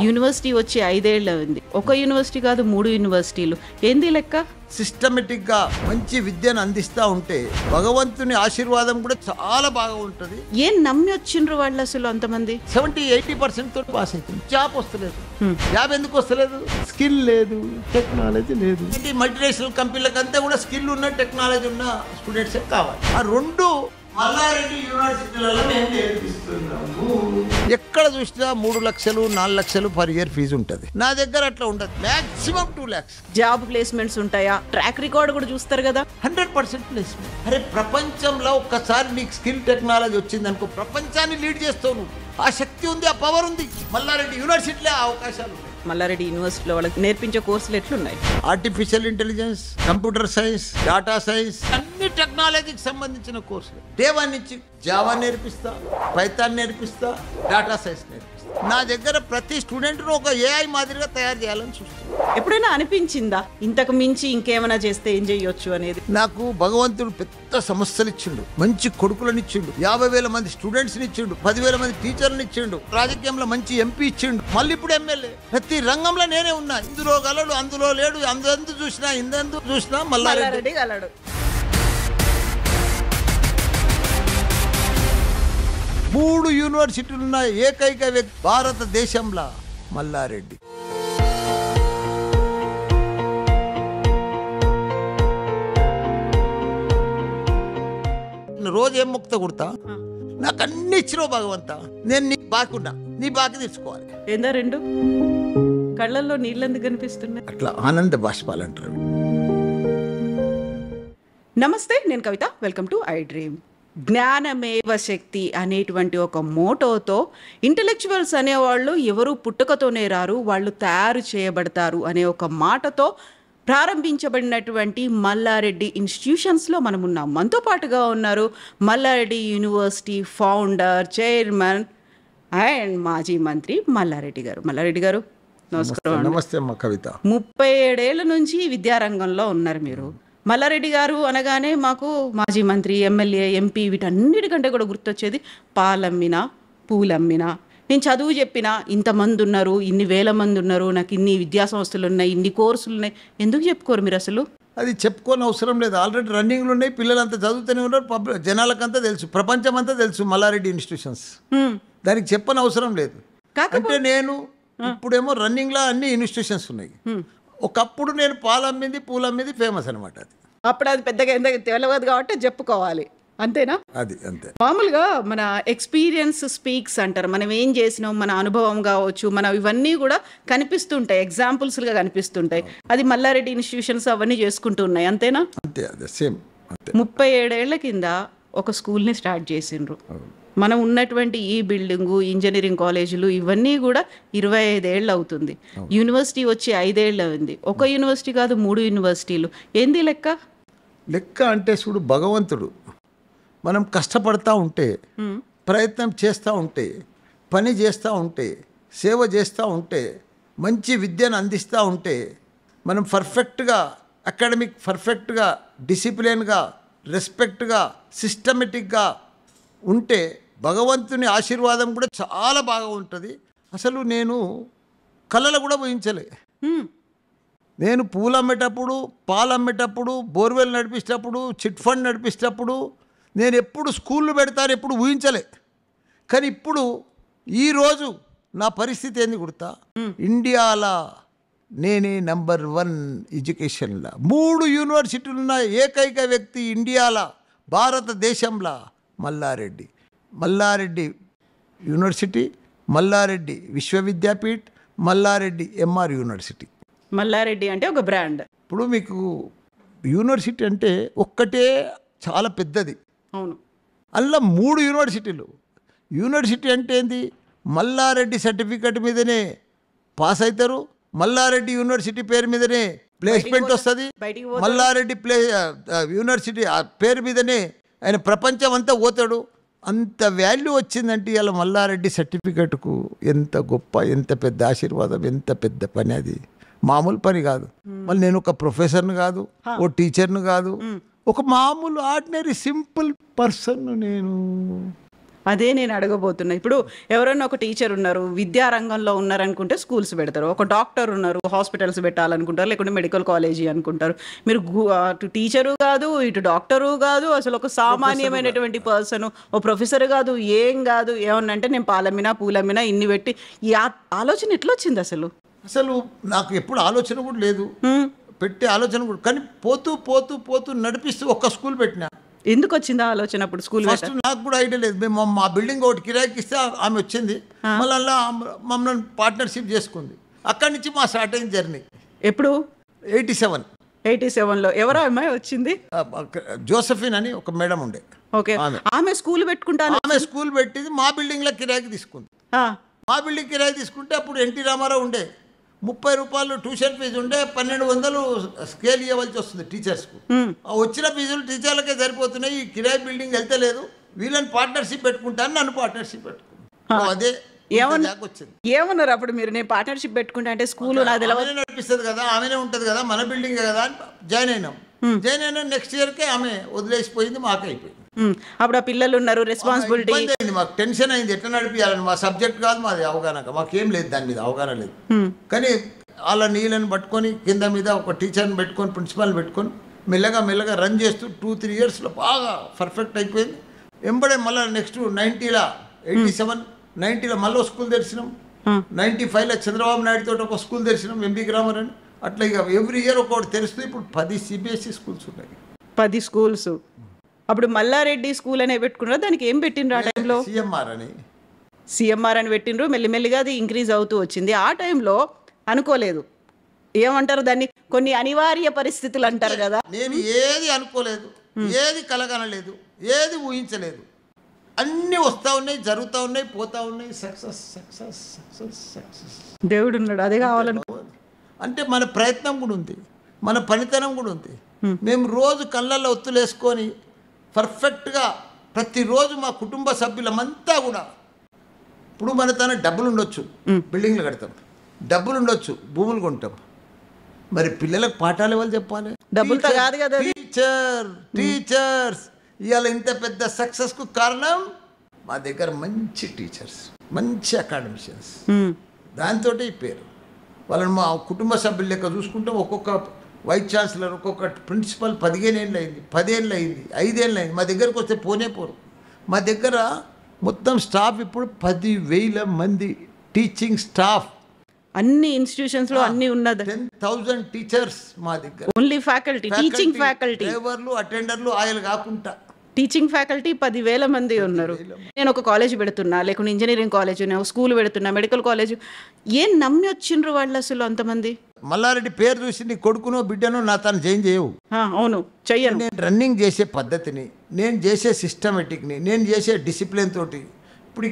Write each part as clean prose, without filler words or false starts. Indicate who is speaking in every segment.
Speaker 1: University వచ్చి 5 ఏళ్ళు అయింది. ఒక యూనివర్సిటీ కాదు 3 యూనివర్సిటీలు. ఏంది లెక్క?
Speaker 2: సిస్టమేటిక్ గా మంచి విద్యను అందిస్తా ఉంటే భగవంతుని ఆశీర్వాదం కూడా చాలా బాగా ఉంటది.
Speaker 1: ఏం నమ్మి వచ్చిండ్రు వాళ్ళు అసలు అంతమంది?
Speaker 2: 70-80% తోటి పాస్ అవుతుంది. జాబ్ వస్తలేదు. జాబ్ ఎందుకు వస్తలేదు? స్కిల్ లేదు, టెక్నాలజీ లేదు. మల్టీనేషనల్ కంపెనీలకంతా కూడా స్కిల్ ఉన్న టెక్నాలజీ ఉన్న స్టూడెంట్స్ కావాలి. ఆ రెండు మల్లారెడ్డి యూనివర్సిటీలలో మేము నేర్పిస్తున్నాము. ఎక్కడ చూసినా 3 లక్షలు 4 లక్షలు పర్ ఇయర్ ఫీజు ఉంటుంది. నా దగ్గర అట్లా ఉండదు. Maximum 2 lakhs.
Speaker 1: జాబ్ ప్లేస్మెంట్స్ ఉంటాయా? ట్రాక్ రికార్డ్ కూడా చూస్తారు కదా.
Speaker 2: 100% ప్లేస్మెంట్. అరే ప్రపంచంలో ఒక్కసారి నీకు స్కిల్ టెక్నాలజీ వచ్చింది అనుకో, ప్రపంచాన్ని లీడ్ చేస్తావు నువ్వు. ఆ శక్తి ఉంది, ఆ పవర్ ఉంది. మల్లారెడ్డి యూనివర్సిటీలో ఆ అవకాశాలు ఉన్నాయి.
Speaker 1: మల్లారెడ్డి యూనివర్సిటీలో వాళ్ళకి నేర్పించే కోర్సులు ఎట్లున్నాయి?
Speaker 2: Artificial intelligence, computer science, data science, అన్ని టెక్నాలజీకి సంబంధించిన కోర్సులు. డే 1 నుంచి జావా నేర్పిస్తా, పైథాన్ నేర్పిస్తా, డాటా సైన్స్ నేర్పిస్తా. నా దగ్గర ప్రతి స్టూడెంట్ను ఒక ఏఐ మాదిరిగా తయారు చేయాలని చూస్తాను.
Speaker 1: ఎప్పుడైనా అనిపించిందా ఇంతకు మించి ఇంకేమైనా చేస్తే ఏం చేయొచ్చు అనేది?
Speaker 2: నాకు భగవంతుడు పెద్ద సమస్యలు ఇచ్చిండు, మంచి కొడుకులను ఇచ్చిండు, 50,000 మంది స్టూడెంట్స్ని ఇచ్చిండు, 10,000 మంది టీచర్లను ఇచ్చిండు, రాజకీయంలో మంచి ఎంపీ ఇచ్చిండు, మళ్ళీ ఇప్పుడు ఎమ్మెల్యే. ప్రతి రంగంలో నేనే ఉన్నా. ఇందులో గలడు, అందులో లేడు, అందు చూసినా ఇందందు చూసినా మల్లారెడ్డి
Speaker 1: గలడు.
Speaker 2: 3 యూనివర్సిటీలు ఉన్న ఏకైక వ్యక్తి భారతదేశంలో మల్లారెడ్డి. రోజు ఏం ముక్త కుడతా, నాకు అన్ని ఇచ్చినావు భగవంతా, నేను నీ బాకున్నా, నీ బాకి తీర్చుకోవాలి.
Speaker 1: ఏందా 2 కళ్ళల్లో నీళ్ళెందుకు కనిపిస్తున్నాయి?
Speaker 2: అట్లా ఆనంద బాష్పాలు అంటారు.
Speaker 1: నమస్తే, నేను Kavitha. Welcome to I dream. జ్ఞానమేవ శక్తి అనేటువంటి ఒక మోటోతో ఇంటెలెక్చువల్స్ అనేవాళ్ళు ఎవరు పుట్టుకతోనే రారు, వాళ్ళు తయారు చేయబడతారు అనే ఒక మాటతో ప్రారంభించబడినటువంటి మల్లారెడ్డి ఇన్స్టిట్యూషన్స్లో మనం ఉన్నాం. మనతో పాటుగా ఉన్నారు Malla Reddy university founder, chairman and మాజీ మంత్రి మల్లారెడ్డి గారు. మల్లారెడ్డి గారు నమస్కారం.
Speaker 2: నమస్తే అమ్మ కవిత.
Speaker 1: 37 ఏళ్ల నుంచి విద్యారంగంలో ఉన్నారు మీరు. మల్లారెడ్డి గారు అనగానే మాకు మాజీ మంత్రి, ఎమ్మెల్యే, ఎంపీ వీటన్నిటికంటే కూడా గుర్తొచ్చేది పాలమ్మినా, పూలమ్మినా. నేను చదువు చెప్పినా ఇంతమంది ఉన్నారు, ఇన్ని వేల మంది ఉన్నారు, నాకు ఇన్ని విద్యా సంస్థలు ఉన్నాయి, ఇన్ని కోర్సులు ఉన్నాయి. ఎందుకు చెప్పుకోరు మీరు అసలు?
Speaker 2: అది చెప్పుకోని అవసరం లేదు. ఆల్రెడీ రన్నింగ్లు ఉన్నాయి, పిల్లలంతా చదువుతూనే ఉన్నారు, జనాలకంతా తెలుసు, ప్రపంచం అంతా తెలుసు మల్లారెడ్డి ఇన్స్టిట్యూషన్స్. దానికి చెప్పని అవసరం లేదు. అంటే నేను ఇప్పుడేమో రన్నింగ్లో అన్ని ఇన్స్టిట్యూషన్స్ ఉన్నాయి. ఒకప్పుడు నేను పాలమ్మింది, పూలమ్మింది ఫేమస్ అనమాట. అది
Speaker 1: అప్పుడు అది పెద్దగా ఎందుకు తెలియదు కాబట్టి చెప్పుకోవాలి, అంతేనా?
Speaker 2: అది అంతే.
Speaker 1: మామూలుగా మన ఎక్స్పీరియన్స్ స్పీక్స్ అంటారు. మనం ఏం చేసినాం, మన అనుభవం కావచ్చు, మన ఇవన్నీ కూడా కనిపిస్తుంటాయి, ఎగ్జాంపుల్స్గా కనిపిస్తుంటాయి. అది మల్లారెడ్డి ఇన్స్టిట్యూషన్స్ అవన్నీ చేసుకుంటూ ఉన్నాయి, అంతేనా?
Speaker 2: అంతే, అదే సేమ్ అంతే.
Speaker 1: 37 ఏళ్ల కింద ఒక స్కూల్ని స్టార్ట్ చేసిండ్రు. మనం ఉన్నటువంటి ఈ బిల్డింగు, ఇంజనీరింగ్ కాలేజీలు ఇవన్నీ కూడా 25 ఏళ్ళు అవుతుంది. యూనివర్సిటీ వచ్చి 5 ఏళ్ళు అయింది. ఒక యూనివర్సిటీ కాదు 3 యూనివర్సిటీలు. ఏంది లెక్క?
Speaker 2: లెక్క అంటే చూడు, భగవంతుడు మనం కష్టపడతా ఉంటే, ప్రయత్నం చేస్తూ ఉంటే, పని చేస్తూ ఉంటే, సేవ చేస్తూ ఉంటే, మంచి విద్యను అందిస్తూ ఉంటే, మనం పర్ఫెక్ట్గా అకాడమిక్ పర్ఫెక్ట్గా, డిసిప్లిన్గా, రెస్పెక్ట్గా, సిస్టమేటిక్గా ఉంటే భగవంతుని ఆశీర్వాదం కూడా చాలా బాగా ఉంటుంది. అసలు నేను కళలు కూడా ఊహించలే. నేను పూలు అమ్మేటప్పుడు, పాలు అమ్మేటప్పుడు, బోర్వెల్ నడిపించేటప్పుడు, చిట్ ఫండ్ నడిపించేటప్పుడు నేను ఎప్పుడు స్కూళ్ళు పెడతాను ఎప్పుడు ఊహించలే. కానీ ఇప్పుడు ఈరోజు నా పరిస్థితి ఏంది గుర్తా? ఇండియాలో నేనే నంబర్ 1 ఎడ్యుకేషన్లో. 3 యూనివర్సిటీలు ఉన్న ఏకైక వ్యక్తి ఇండియాలో, భారతదేశంలో Malla Reddy. Malla Reddy university, Malla Reddy Vishwavidyapeeth, Malla Reddy MR university.
Speaker 1: Malla Reddy అంటే ఒక బ్రాండ్.
Speaker 2: ఇప్పుడు మీకు యూనివర్సిటీ అంటే ఒక్కటే చాలా పెద్దది.
Speaker 1: అవును.
Speaker 2: అందులో 3 యూనివర్సిటీలు. యూనివర్సిటీ అంటే ఏంది? మల్లారెడ్డి సర్టిఫికెట్ మీదనే పాస్ అవుతారు, మల్లారెడ్డి యూనివర్సిటీ పేరు మీదనే ప్లేస్మెంట్ వస్తుంది, మల్లారెడ్డి యూనివర్సిటీ పేరు మీదనే ఆయన ప్రపంచం అంతా పోతాడు. అంత వాల్యూ వచ్చిందంటే ఇలా మల్లారెడ్డి సర్టిఫికెట్కు ఎంత గొప్ప, ఎంత పెద్ద ఆశీర్వాదం, ఎంత పెద్ద పని. అది మామూలు పని కాదు. మళ్ళీ నేను ఒక ప్రొఫెసర్ని కాదు, ఓ టీచర్ని కాదు, ఒక మామూలు ఆర్డినరీ సింపుల్ పర్సన్. నేను
Speaker 1: అదే నేను అడగబోతున్నా. ఇప్పుడు ఎవరైనా ఒక టీచర్ ఉన్నారు, విద్యా రంగంలో ఉన్నారనుకుంటే స్కూల్స్ పెడతారు. ఒక డాక్టర్ ఉన్నారు, హాస్పిటల్స్ పెట్టాలనుకుంటారు, లేకుంటే మెడికల్ కాలేజీ అనుకుంటారు. మీరు అటు టీచరు కాదు, ఇటు డాక్టరు కాదు, అసలు ఒక సామాన్యమైనటువంటి పర్సన్, ఓ ప్రొఫెసర్ కాదు, ఏం కాదు. ఏమన్నా అంటే నేను పాలమ్మినా పూలమ్మినా ఇన్ని పెట్టి ఈ ఆలోచన ఎట్లా వచ్చింది అసలు?
Speaker 2: అసలు నాకు ఎప్పుడు ఆలోచన కూడా లేదు, పెట్టే ఆలోచన కూడా. కానీ పోతూ పోతూ పోతూ నడిపిస్తూ ఒక్క స్కూల్ పెట్టినా.
Speaker 1: ఎందుకు వచ్చిందా ఆలోచన అప్పుడు స్కూల్?
Speaker 2: ఫస్ట్ నాకు కూడా ఐడియా లేదు. మేము మా బిల్డింగ్ ఒకటి కిరాయికి ఇస్తే ఆమె వచ్చింది, మళ్ళీ మమ్మల్ని పార్ట్నర్షిప్ చేసుకుంది. అక్కడి నుంచి మా స్టార్ట్ అయింది జర్నీ.
Speaker 1: ఎప్పుడు?
Speaker 2: 87.
Speaker 1: ఎవరో అమ్మాయి వచ్చింది,
Speaker 2: జోసఫిన్ అని ఒక మేడం ఉండే.
Speaker 1: ఓకే, ఆమె స్కూల్ పెట్టుకుంటాను.
Speaker 2: ఆమె స్కూల్ పెట్టింది, మా బిల్డింగ్లో కిరాయికి తీసుకుంది. మా బిల్డింగ్ కిరాయి తీసుకుంటే అప్పుడు ఎన్టీ రామారావు ఉండే, 30 రూపాయలు ట్యూషన్ ఫీజు ఉండే, 1200 స్కేల్ ఇవ్వాల్సి వస్తుంది టీచర్స్కు. వచ్చిన ఫీజులు టీచర్లకే సరిపోతున్నాయి, ఈ కిరాయి బిల్డింగ్ వెళ్తలేదు, వీళ్ళని పార్ట్నర్షిప్ పెట్టుకుంటాను, నన్ను పార్ట్నర్షిప్ పెట్టుకున్నాను. అదే వచ్చింది.
Speaker 1: ఏమన్నారు అప్పుడు మీరు? నేను పార్ట్నర్షిప్ పెట్టుకుంటా అంటే స్కూల్
Speaker 2: ఆమెనే నడిపిస్తుంది కదా, ఆమెనే ఉంటుంది కదా, మన బిల్డింగే కదా అని జాయిన్ అయినాం. నెక్స్ట్ ఇయర్కే ఆమె వదిలేసిపోయింది, మాకు అయిపోయింది.
Speaker 1: అప్పుడు ఆ పిల్లలు ఉన్నారు, రెస్పాన్సిబిలిటీ
Speaker 2: అయింది, మాకు టెన్షన్ అయింది, ఎట్లా నడిపించాలని. మా సబ్జెక్ట్ కాదు, మాది అవగాహన, మాకేం లేదు దాని మీద అవగాహన లేదు. కానీ వాళ్ళ నీళ్ళని పట్టుకొని కింద మీద ఒక టీచర్ని పెట్టుకొని, ప్రిన్సిపాల్ని పెట్టుకొని మెల్లగా మెల్లగా రన్ చేస్తూ 2-3 ఇయర్స్లో బాగా పర్ఫెక్ట్ అయిపోయింది. ఎంబడే మళ్ళీ నెక్స్ట్ 87-90లో మళ్ళీ స్కూల్ తెరిచినాం. 95లో చంద్రబాబు నాయుడు తోటి ఒక స్కూల్ తెరిచినాం, ఎంబీ గ్రామర్ అని. అట్లా ఇక ఎవ్రీ ఇయర్ ఒకటి తెరుస్తూ ఇప్పుడు 10 CBSE స్కూల్స్ ఉన్నాయి.
Speaker 1: 10 స్కూల్స్. అప్పుడు మల్లారెడ్డి స్కూల్ అనే పెట్టుకున్నారు, దానికి ఏం పెట్టిండ్రు ఆ టైంలో? సిఎంఆర్ అని పెట్టిండ్రు. మెల్లిమెల్లిగా అది ఇంక్రీజ్ అవుతూ వచ్చింది. ఆ టైంలో అనుకోలేదు, ఏమంటారు దాన్ని, కొన్ని అనివార్య పరిస్థితులు అంటారు కదా.
Speaker 2: నేను ఏది అనుకోలేదు, ఏది కలగనలేదు, ఏది ఊహించలేదు. అన్నీ వస్తూ ఉన్నాయి, జరుగుతూ ఉన్నాయి, పోతూ ఉన్నాయి. Success success success success.
Speaker 1: దేవుడు ఉన్నాడు, అదే కావాలను.
Speaker 2: అంటే మన ప్రయత్నం కూడా ఉంది, మన పనితనం కూడా ఉంది. మేము రోజు కళ్ళల్లో ఒత్తులు వేసుకొని పర్ఫెక్ట్గా ప్రతిరోజు మా కుటుంబ సభ్యులమంతా కూడా, ఇప్పుడు మన తన డబ్బులు ఉండొచ్చు, బిల్డింగ్లు కడతాం, డబ్బులు ఉండొచ్చు, భూములు కొంటాం, మరి పిల్లలకు పాఠాలు ఎవరు చెప్పాలి?
Speaker 1: డబ్బులతో కాదు కదా.
Speaker 2: టీచర్స్ ఇవాళ ఇంత పెద్ద సక్సెస్కు కారణం మా దగ్గర మంచి టీచర్స్, మంచి అకాడమిషియన్స్. దాంతో ఈ పేరు. వాళ్ళని మా కుటుంబ సభ్యుల లెక్క చూసుకుంటే ఒక్కొక్క వైస్ ఛాన్సలర్, ఒక్కొక్క ప్రిన్సిపల్ 15 ఏళ్ళు అయింది, 10 ఏళ్ళు అయింది, 5 ఏళ్ళు అయింది. మా దగ్గరకు వస్తే పోనే పోరు. మా దగ్గర మొత్తం స్టాఫ్ ఇప్పుడు 10,000 మంది టీచింగ్ స్టాఫ్.
Speaker 1: అన్ని ఇన్స్టిట్యూషన్స్లో అన్ని ఉన్నది.
Speaker 2: 10,000 టీచర్స్ మా దగ్గర.
Speaker 1: ఓన్లీ ఫ్యాకల్టీ, టీచింగ్ ఫ్యాకల్టీ,
Speaker 2: డ్రైవర్లు, అటెండర్లు, ఆయన కాకుండా
Speaker 1: టీచింగ్ ఫ్యాకల్టీ 10,000 మంది ఉన్నారు. నేను ఒక కాలేజ్ పెడుతున్నా, లేకుంటే ఇంజనీరింగ్ కాలేజ్, స్కూల్ పెడుతున్నా, మెడికల్ కాలేజ్. ఏం నమ్మి వచ్చిండ్రు వాళ్ళు అసలు అంతమంది?
Speaker 2: మల్లారెడ్డి పేరు చూసి నీ కొడుకునో బిడ్డనో నా తను జాయిన్ చేయవు.
Speaker 1: అవును, చెయ్యను.
Speaker 2: నేను రన్నింగ్ చేసే పద్ధతిని, నేను చేసే సిస్టమేటిక్ని, నేను చేసే డిసిప్లిన్ తోటి. ఇప్పుడు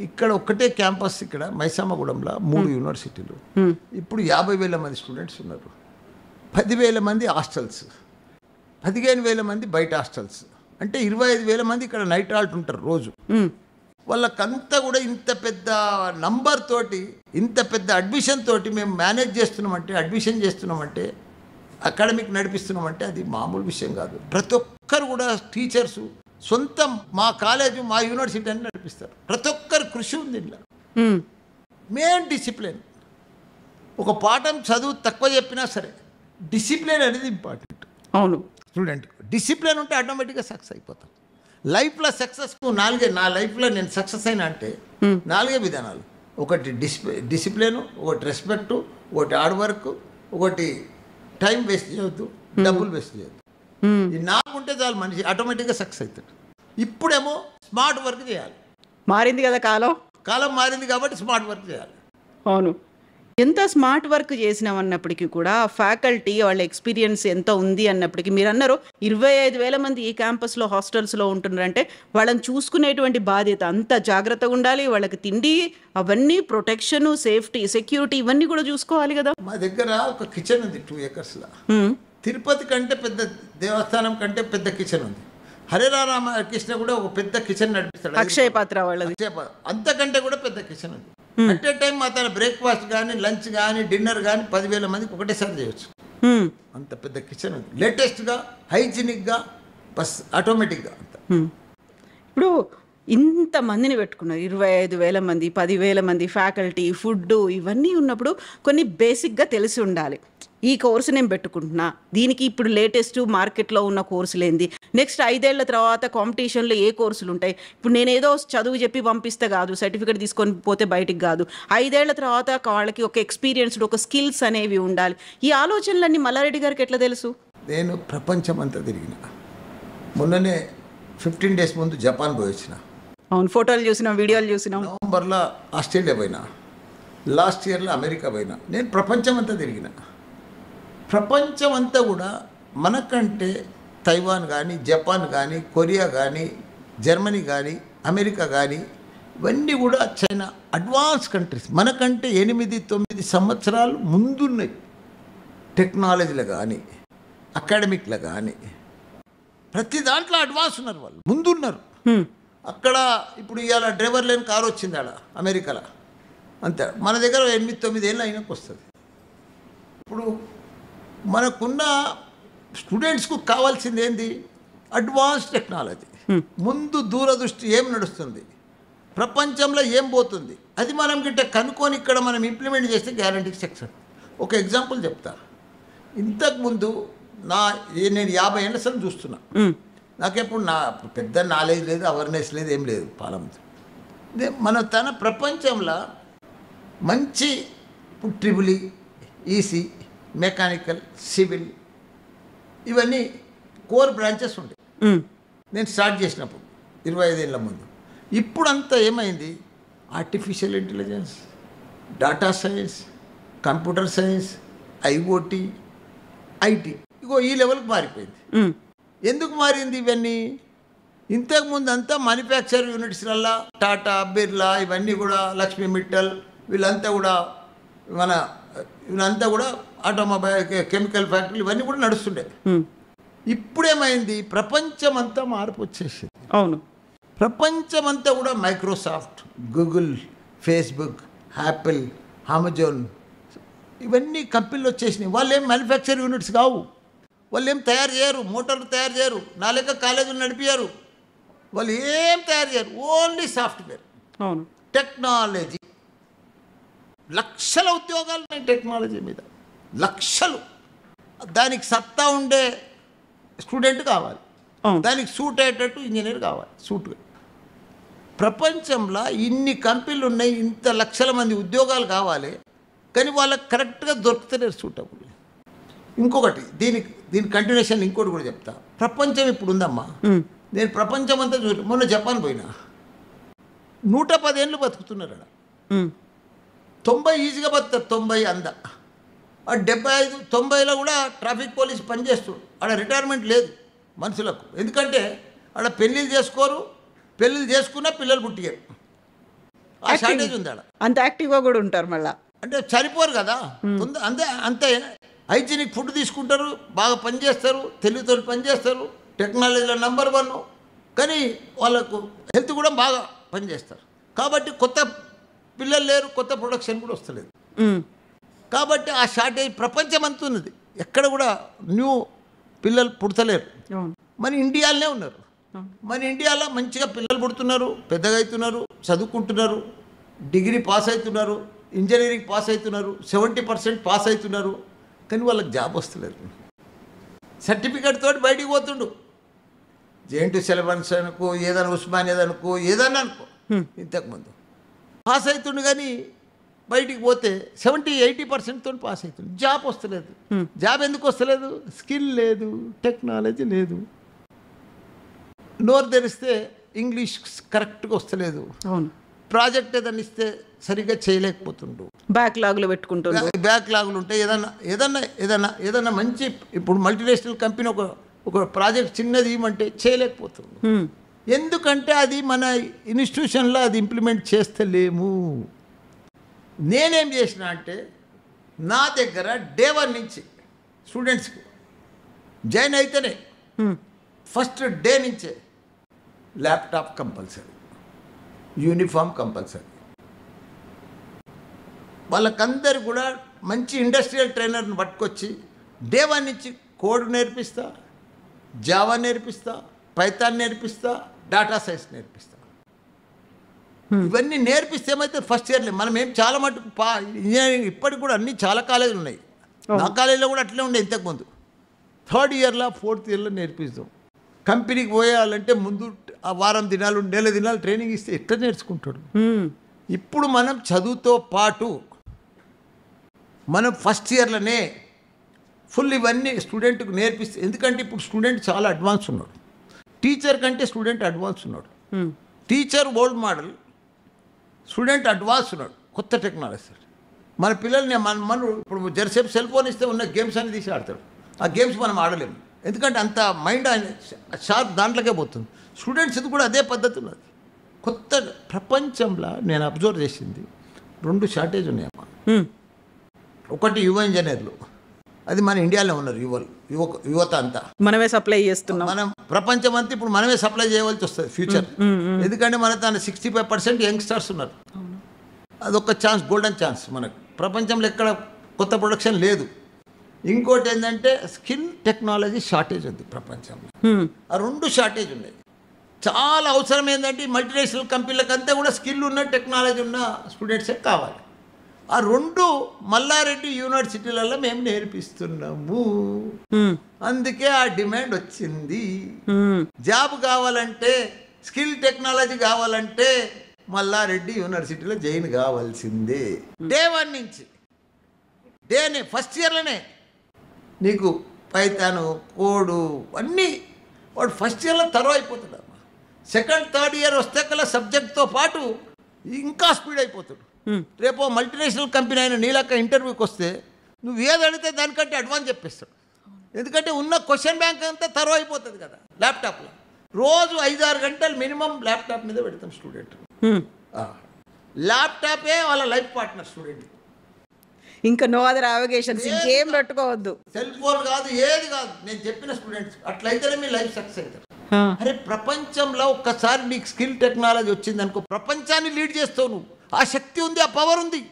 Speaker 2: ఇక్కడ ఒక్కటే క్యాంపస్, ఇక్కడ మైసమ్మగూడెంలో 3 యూనివర్సిటీలు. ఇప్పుడు 50,000 మంది స్టూడెంట్స్ ఉన్నారు, 10,000 మంది హాస్టల్స్, 15,000 మంది బయట హాస్టల్స్. అంటే 25,000 మంది ఇక్కడ నైట్ హాల్ట్ ఉంటారు రోజు. వాళ్ళకంతా కూడా ఇంత పెద్ద నంబర్ తోటి, ఇంత పెద్ద అడ్మిషన్ తోటి మేము మేనేజ్ చేస్తున్నామంటే, అడ్మిషన్ చేస్తున్నామంటే, అకాడమిక్ నడిపిస్తున్నామంటే అది మామూలు విషయం కాదు. ప్రతి ఒక్కరు కూడా టీచర్సు సొంతం మా కాలేజు, మా యూనివర్సిటీ అని నడిపిస్తారు. ప్రతి ఒక్కరు కృషి ఉంది ఇలా. Main discipline. ఒక పాఠం చదువు తక్కువ చెప్పినా సరే డిసిప్లిన్ అనేది ఇంపార్టెంట్.
Speaker 1: అవును,
Speaker 2: స్టూడెంట్ డిసిప్లిన్ ఉంటే ఆటోమేటిక్గా సక్సెస్ అయిపోతాం. లైఫ్లో సక్సెస్కు నా లైఫ్లో నేను సక్సెస్ అయినా అంటే 4 విధానాలు. ఒకటి డిసిప్లిన్, ఒకటి రెస్పెక్టు, ఒకటి హార్డ్ వర్క్, ఒకటి టైం వేస్ట్ చేయొద్దు, డబ్బులు వేస్ట్ చేయొద్దు. ఈ 4 ఉంటే చాలు, మనిషి ఆటోమేటిక్గా సక్సెస్ అవుతాడు. ఇప్పుడేమో స్మార్ట్ వర్క్ చేయాలి.
Speaker 1: మారింది కదా
Speaker 2: కాలం మారింది కాబట్టి స్మార్ట్ వర్క్ చేయాలి.
Speaker 1: అవును, ఎంత స్మార్ట్ వర్క్ చేసినామన్నప్పటికీ కూడా ఫ్యాకల్టీ వాళ్ళ ఎక్స్పీరియన్స్ ఎంత ఉంది అన్నప్పటికీ, మీరు అన్నారు 25,000 మంది ఈ క్యాంపస్లో హాస్టల్స్లో ఉంటున్నారంటే వాళ్ళని చూసుకునేటువంటి బాధ్యత అంత జాగ్రత్తగా ఉండాలి. వాళ్ళకి తిండి అవన్నీ, ప్రొటెక్షన్, సేఫ్టీ, సెక్యూరిటీ ఇవన్నీ కూడా చూసుకోవాలి కదా.
Speaker 2: మా దగ్గర ఒక కిచెన్ ఉంది 2 acresలో. తిరుపతి కంటే పెద్ద దేవస్థానం కంటే పెద్ద కిచెన్ ఉంది. హరిరామకృష్ణ కూడా ఒక పెద్ద కిచెన్ నడిపిస్తాడు,
Speaker 1: అక్షయ పాత్ర వాళ్ళది.
Speaker 2: అంతకంటే కూడా పెద్ద కిచెన్ ఉంది. అట్ ఏ టైం మా తన బ్రేక్ఫాస్ట్ కానీ, లంచ్ కానీ, డిన్నర్ కానీ 10,000 మందికి ఒకటేసారి చేయొచ్చు. అంత పెద్ద కిచెన్ ఉంది. లేటెస్ట్గా, హైజీనిక్గా, బస్ ఆటోమేటిక్గా అంత.
Speaker 1: ఇప్పుడు ఇంతమందిని పెట్టుకున్నారు, 25,000 మంది, 10,000 మంది ఫ్యాకల్టీ, ఫుడ్, ఇవన్నీ ఉన్నప్పుడు కొన్ని బేసిక్గా తెలిసి ఉండాలి. ఈ కోర్సు నేను పెట్టుకుంటున్నా, దీనికి ఇప్పుడు లేటెస్ట్ మార్కెట్లో ఉన్న కోర్సులు ఏంది, నెక్స్ట్ 5 ఏళ్ల తర్వాత కాంపిటీషన్లో ఏ కోర్సులు ఉంటాయి. ఇప్పుడు నేను ఏదో చదువు చెప్పి పంపిస్తే కాదు, సర్టిఫికేట్ తీసుకొని పోతే బయటికి కాదు. 5 ఏళ్ల తర్వాత వాళ్ళకి ఒక ఎక్స్పీరియన్స్డ్, ఒక స్కిల్స్ అనేవి ఉండాలి. ఈ ఆలోచనలన్నీ మల్లారెడ్డి గారికి ఎట్లా తెలుసు?
Speaker 2: నేను ప్రపంచం అంతా తిరిగిన. మొన్ననే 15 డేస్ ముందు జపాన్ పోయి వచ్చిన.
Speaker 1: అవును, ఫోటోలు చూసినాం, వీడియోలు చూసినాం.
Speaker 2: నవంబర్లో ఆస్ట్రేలియా పోయినా, లాస్ట్ ఇయర్లో అమెరికా పోయినా. నేను ప్రపంచం అంతా తిరిగిన. ప్రపంచం అంతా కూడా మనకంటే తైవాన్ కానీ, జపాన్ కానీ, కొరియా కానీ, జర్మనీ కానీ, అమెరికా కానీ, ఇవన్నీ కూడా చైనా అడ్వాన్స్ కంట్రీస్. మనకంటే 8-9 సంవత్సరాలు ముందున్నాయి. టెక్నాలజీలో కానీ, అకాడమిక్లో కానీ, ప్రతి దాంట్లో అడ్వాన్స్ ఉన్నారు, వాళ్ళు ముందున్నారు. అక్కడ ఇప్పుడు ఇవాళ డ్రైవర్ లేని కారు వచ్చింది ఆడ అమెరికాలో, అంతే. మన దగ్గర 8-9 ఏళ్ళు అయినాక వస్తుంది. ఇప్పుడు మనకున్న స్టూడెంట్స్కు కావాల్సింది ఏంది? Advance technology. ముందు దూరదృష్టి, ఏం నడుస్తుంది ప్రపంచంలో, ఏం పోతుంది, అది మనం గిట్ట కనుక్కొని ఇక్కడ మనం ఇంప్లిమెంట్ చేస్తే గ్యారంటీ సక్సెస్. ఒక ఎగ్జాంపుల్ చెప్తా. ఇంతకుముందు నేను 50 ఏళ్ళ సార్ చూస్తున్నా. నాకెప్పుడు పెద్ద నాలెడ్జ్ లేదు, అవేర్నెస్ లేదు, ఏం లేదు పాలన. మన ప్రపంచంలో మంచి ఇప్పుడు ట్రిపుల్ ఈసీ, మెకానికల్, సివిల్, ఇవన్నీ కోర్ బ్రాంచెస్ ఉంటాయి నేను స్టార్ట్ చేసినప్పుడు 25 ఏళ్ళ ముందు. ఇప్పుడంతా ఏమైంది? Artificial intelligence, data science, computer science, IoT, IT, ఇగో ఈ లెవెల్కి మారిపోయింది. ఎందుకు మారింది ఇవన్నీ? ఇంతకుముందు అంతా మ్యానుఫ్యాక్చర్ యూనిట్స్లల్లా టాటా, బిర్లా, ఇవన్నీ కూడా లక్ష్మీ మిట్టల్, వీళ్ళంతా కూడా ఇవంతా కూడా ఆటోమొబైల్, కెమికల్ ఫ్యాక్టరీలు, ఇవన్నీ కూడా నడుస్తుండే. ఇప్పుడేమైంది? ప్రపంచమంతా మార్పు వచ్చేసింది.
Speaker 1: అవును,
Speaker 2: ప్రపంచమంతా కూడా Microsoft, Google, Facebook, Apple, Amazon, ఇవన్నీ కంపెనీలు వచ్చేసినాయి. వాళ్ళు ఏం మ్యానుఫ్యాక్చర్ యూనిట్స్ కావు, వాళ్ళు ఏం తయారు చేయరు, మోటార్లు తయారు చేయరు, నా లెక్క కాలేజీలు నడిపారు, వాళ్ళు ఏం తయారు చేయరు, ఓన్లీ సాఫ్ట్వేర్.
Speaker 1: అవును,
Speaker 2: టెక్నాలజీ. లక్షల ఉద్యోగాలు ఉన్నాయి టెక్నాలజీ మీద, లక్షలు. దానికి సత్తా ఉండే స్టూడెంట్ కావాలి, దానికి సూట్ అయ్యేటట్టు ఇంజనీర్ కావాలి, సూట్గా. ప్రపంచంలో ఇన్ని కంపెనీలు ఉన్నాయి, ఇంత లక్షల మంది ఉద్యోగాలు కావాలి, కానీ వాళ్ళకి కరెక్ట్గా దొరుకుతలేరు సూటబుల్. ఇంకొకటి దీని కంటిన్యూషన్ ఇంకోటి కూడా చెప్తా. ప్రపంచం ఇప్పుడు ఉందమ్మా, నేను ప్రపంచం అంతా మొన్న జపాన్ పోయినా, 110 ఏళ్ళు బతుకుతున్నారు అక్కడ. 90 ఈజీగా బతుకుతారు, 90 అంద. 75, 90లో కూడా ట్రాఫిక్ పోలీస్ పనిచేస్తారు. ఆడ రిటైర్మెంట్ లేదు మనుషులకు, ఎందుకంటే ఆడ పెళ్ళిళ్ళు చేసుకోరు, పెళ్ళిళ్ళు చేసుకున్నా పిల్లలు పుట్టిగారు. ఆ షార్టేజ్ ఉంది ఆడ.
Speaker 1: అంత యాక్టివ్గా కూడా ఉంటారు మళ్ళీ,
Speaker 2: అంటే సరిపోరు కదా. అంతే హైజీనిక్ ఫుడ్ తీసుకుంటారు, బాగా పనిచేస్తారు, తెలివితో పనిచేస్తారు, టెక్నాలజీలో నెంబర్ 1. కానీ వాళ్ళకు హెల్త్ కూడా బాగా పనిచేస్తారు. కాబట్టి కొత్త పిల్లలు లేరు, కొత్త ప్రొడక్షన్ కూడా వస్తలేదు. కాబట్టి ఆ షార్టేజ్ ప్రపంచం అంతా ఉన్నది, ఎక్కడ కూడా న్యూ పిల్లలు పుడతలేరు. మన ఇండియాలోనే ఉన్నారు. మన ఇండియాలో మంచిగా పిల్లలు పుడుతున్నారు, పెద్దగా అవుతున్నారు, చదువుకుంటున్నారు, డిగ్రీ పాస్ అవుతున్నారు, ఇంజనీరింగ్ పాస్ అవుతున్నారు, 70% పాస్ అవుతున్నారు, కానీ వాళ్ళకి జాబ్ వస్తలేదు. సర్టిఫికేట్ తోటి బయటికి పోతుండు, జేఎన్టీ సిలబస్ అనుకో, ఏదైనా ఉస్మానియా అనుకో, ఏదైనా అనుకో, ఇంతకుముందు పాస్ అవుతుండు, కానీ బయటికి పోతే 70-80% తోటి పాస్ అవుతుంది, జాబ్ వస్తలేదు. జాబ్ ఎందుకు వస్తలేదు? స్కిల్ లేదు, టెక్నాలజీ లేదు. నోరు తెరిస్తే ఇంగ్లీష్ కరెక్ట్గా వస్తలేదు.
Speaker 1: అవును,
Speaker 2: ప్రాజెక్ట్ ఏదైనా ఇస్తే సరిగ్గా చేయలేకపోతుండు,
Speaker 1: బ్యాక్లాగ్లు పెట్టుకుంటుండు.
Speaker 2: బ్యాక్లాగులు ఉంటాయి. ఏదన్నా మంచి ఇప్పుడు మల్టీనేషనల్ కంపెనీ ఒక ప్రాజెక్ట్ చిన్నది ఇవ్వమంటే చేయలేకపోతుండు. ఎందుకంటే అది మన ఇన్స్టిట్యూషన్లో అది ఇంప్లిమెంట్ చేస్తలేము. నేనేం చేసిన అంటే, నా దగ్గర డే 1 నుంచి స్టూడెంట్స్కి జాయిన్ అయితేనే ఫస్ట్ డే నుంచే ల్యాప్టాప్ కంపల్సరీ, యూనిఫామ్ కంపల్సరీ. వాళ్ళకందరు కూడా మంచి ఇండస్ట్రియల్ ట్రైనర్ని పట్టుకొచ్చి డే 1 నుంచి కోడ్ నేర్పిస్తా, జావా నేర్పిస్తా, పైథాన్ నేర్పిస్తా, డాటా సైన్స్ నేర్పిస్తా. ఇవన్నీ నేర్పిస్తే ఏమైతే ఫస్ట్ ఇయర్లే మనం ఏం చాలా మటుకు ఇంజనీరింగ్ ఇప్పటికి కూడా అన్ని చాలా కాలేజీలు ఉన్నాయి. నా కాలేజీలో కూడా అట్లే ఉండే ఇంతకుముందు. థర్డ్ ఇయర్లో ఫోర్త్ ఇయర్లో నేర్పిస్తాం. కంపెనీకి పోయాలంటే ముందు ఆ వారం దినాలు నెల దినాలు ట్రైనింగ్ ఇస్తే ఎట్లా నేర్చుకుంటాడు. ఇప్పుడు మనం చదువుతో పాటు మనం ఫస్ట్ ఇయర్లోనే ఫుల్ ఇవన్నీ స్టూడెంట్కి నేర్పిస్తే, ఎందుకంటే ఇప్పుడు స్టూడెంట్ చాలా అడ్వాన్స్ ఉన్నాడు. టీచర్ కంటే స్టూడెంట్ అడ్వాన్స్ ఉన్నాడు. Teacher old model, student advance ఉన్నాడు, కొత్త టెక్నాలజీ. మన పిల్లల్ని మనం ఇప్పుడు జరసేపు సెల్ ఫోన్ ఇస్తే ఉన్న గేమ్స్ అన్ని తీసి ఆడతాడు. ఆ గేమ్స్ మనం ఆడలేము, ఎందుకంటే అంత మైండ్ షార్ప్ దాంట్లోకే పోతుంది. స్టూడెంట్స్ ఇది కూడా అదే పద్ధతి ఉన్నది. కొత్త ప్రపంచంలో నేను అబ్జర్వ్ చేసింది 2 షార్టేజ్ ఉన్నాయమ్మా. ఒకటి యువ ఇంజనీర్లు, అది మన ఇండియాలో ఉన్నారు. యువత అంతా
Speaker 1: మనమే సప్లై చేస్తున్నాం.
Speaker 2: మనం ప్రపంచం అంతా ఇప్పుడు మనమే సప్లై చేయవలసి వస్తుంది ఫ్యూచర్. ఎందుకంటే మన తన 65% యంగ్స్టర్స్ ఉన్నారు. అదొక ఛాన్స్, గోల్డెన్ ఛాన్స్ మనకు. ప్రపంచంలో ఎక్కడ కొత్త ప్రొడక్షన్ లేదు. ఇంకోటి ఏంటంటే స్కిల్ టెక్నాలజీ షార్టేజ్ ఉంది ప్రపంచంలో. ఆ 2 షార్టేజ్ ఉన్నాయి. చాలా అవసరం ఏంటంటే మల్టీనేషనల్ కంపెనీలకు అంతా కూడా స్కిల్ ఉన్న టెక్నాలజీ ఉన్న స్టూడెంట్సే కావాలి. ఆ 2 మల్లారెడ్డి యూనివర్సిటీలలో మేము నేర్పిస్తున్నాము. అందుకే ఆ డిమాండ్ వచ్చింది. జాబ్ కావాలంటే, స్కిల్ టెక్నాలజీ కావాలంటే మల్లారెడ్డి యూనివర్సిటీలో జాయిన్ కావాల్సిందే. డే 1 నుంచి ఫస్ట్ ఇయర్లోనే నీకు పైథాను, కోడు అన్నీ వాడు ఫస్ట్ ఇయర్లో తరువు అయిపోతాడు. సెకండ్ థర్డ్ ఇయర్ వస్తే కల్లా సబ్జెక్ట్తో పాటు ఇంకా స్పీడ్ అయిపోతాడు. రేపు మల్టీనేషనల్ కంపెనీ అయిన నీలక్క ఇంటర్వ్యూకి వస్తే నువ్వు ఏది అడిగితే దానికంటే అడ్వాన్స్ చెప్పేస్తాడు. ఎందుకంటే ఉన్న క్వశ్చన్ బ్యాంక్ అంతా తరువు అయిపోతుంది కదా ల్యాప్టాప్లో. రోజు 5-6 గంటలు మినిమం ల్యాప్టాప్ మీద పెడతాం స్టూడెంట్. ల్యాప్టాపే వాళ్ళ లైఫ్ పార్ట్నర్ స్టూడెంట్.
Speaker 1: ఇంకా నో అదర్ అవగేషన్స్, ఇంకేం పెట్టుకోవద్దు.
Speaker 2: సెల్ ఫోన్ కాదు, ఏది కాదు. నేను చెప్పిన స్టూడెంట్స్ అట్లయితేనే మీ లైఫ్ సక్సెస్ అవుతారు. అరే ప్రపంచంలో ఒక్కసారి నీకు స్కిల్ టెక్నాలజీ వచ్చింది అనుకో, ప్రపంచాన్ని లీడ్ చేస్తావు నువ్వు. ఆ శక్తి ఉంది, ఆ పవర్ ఉంది,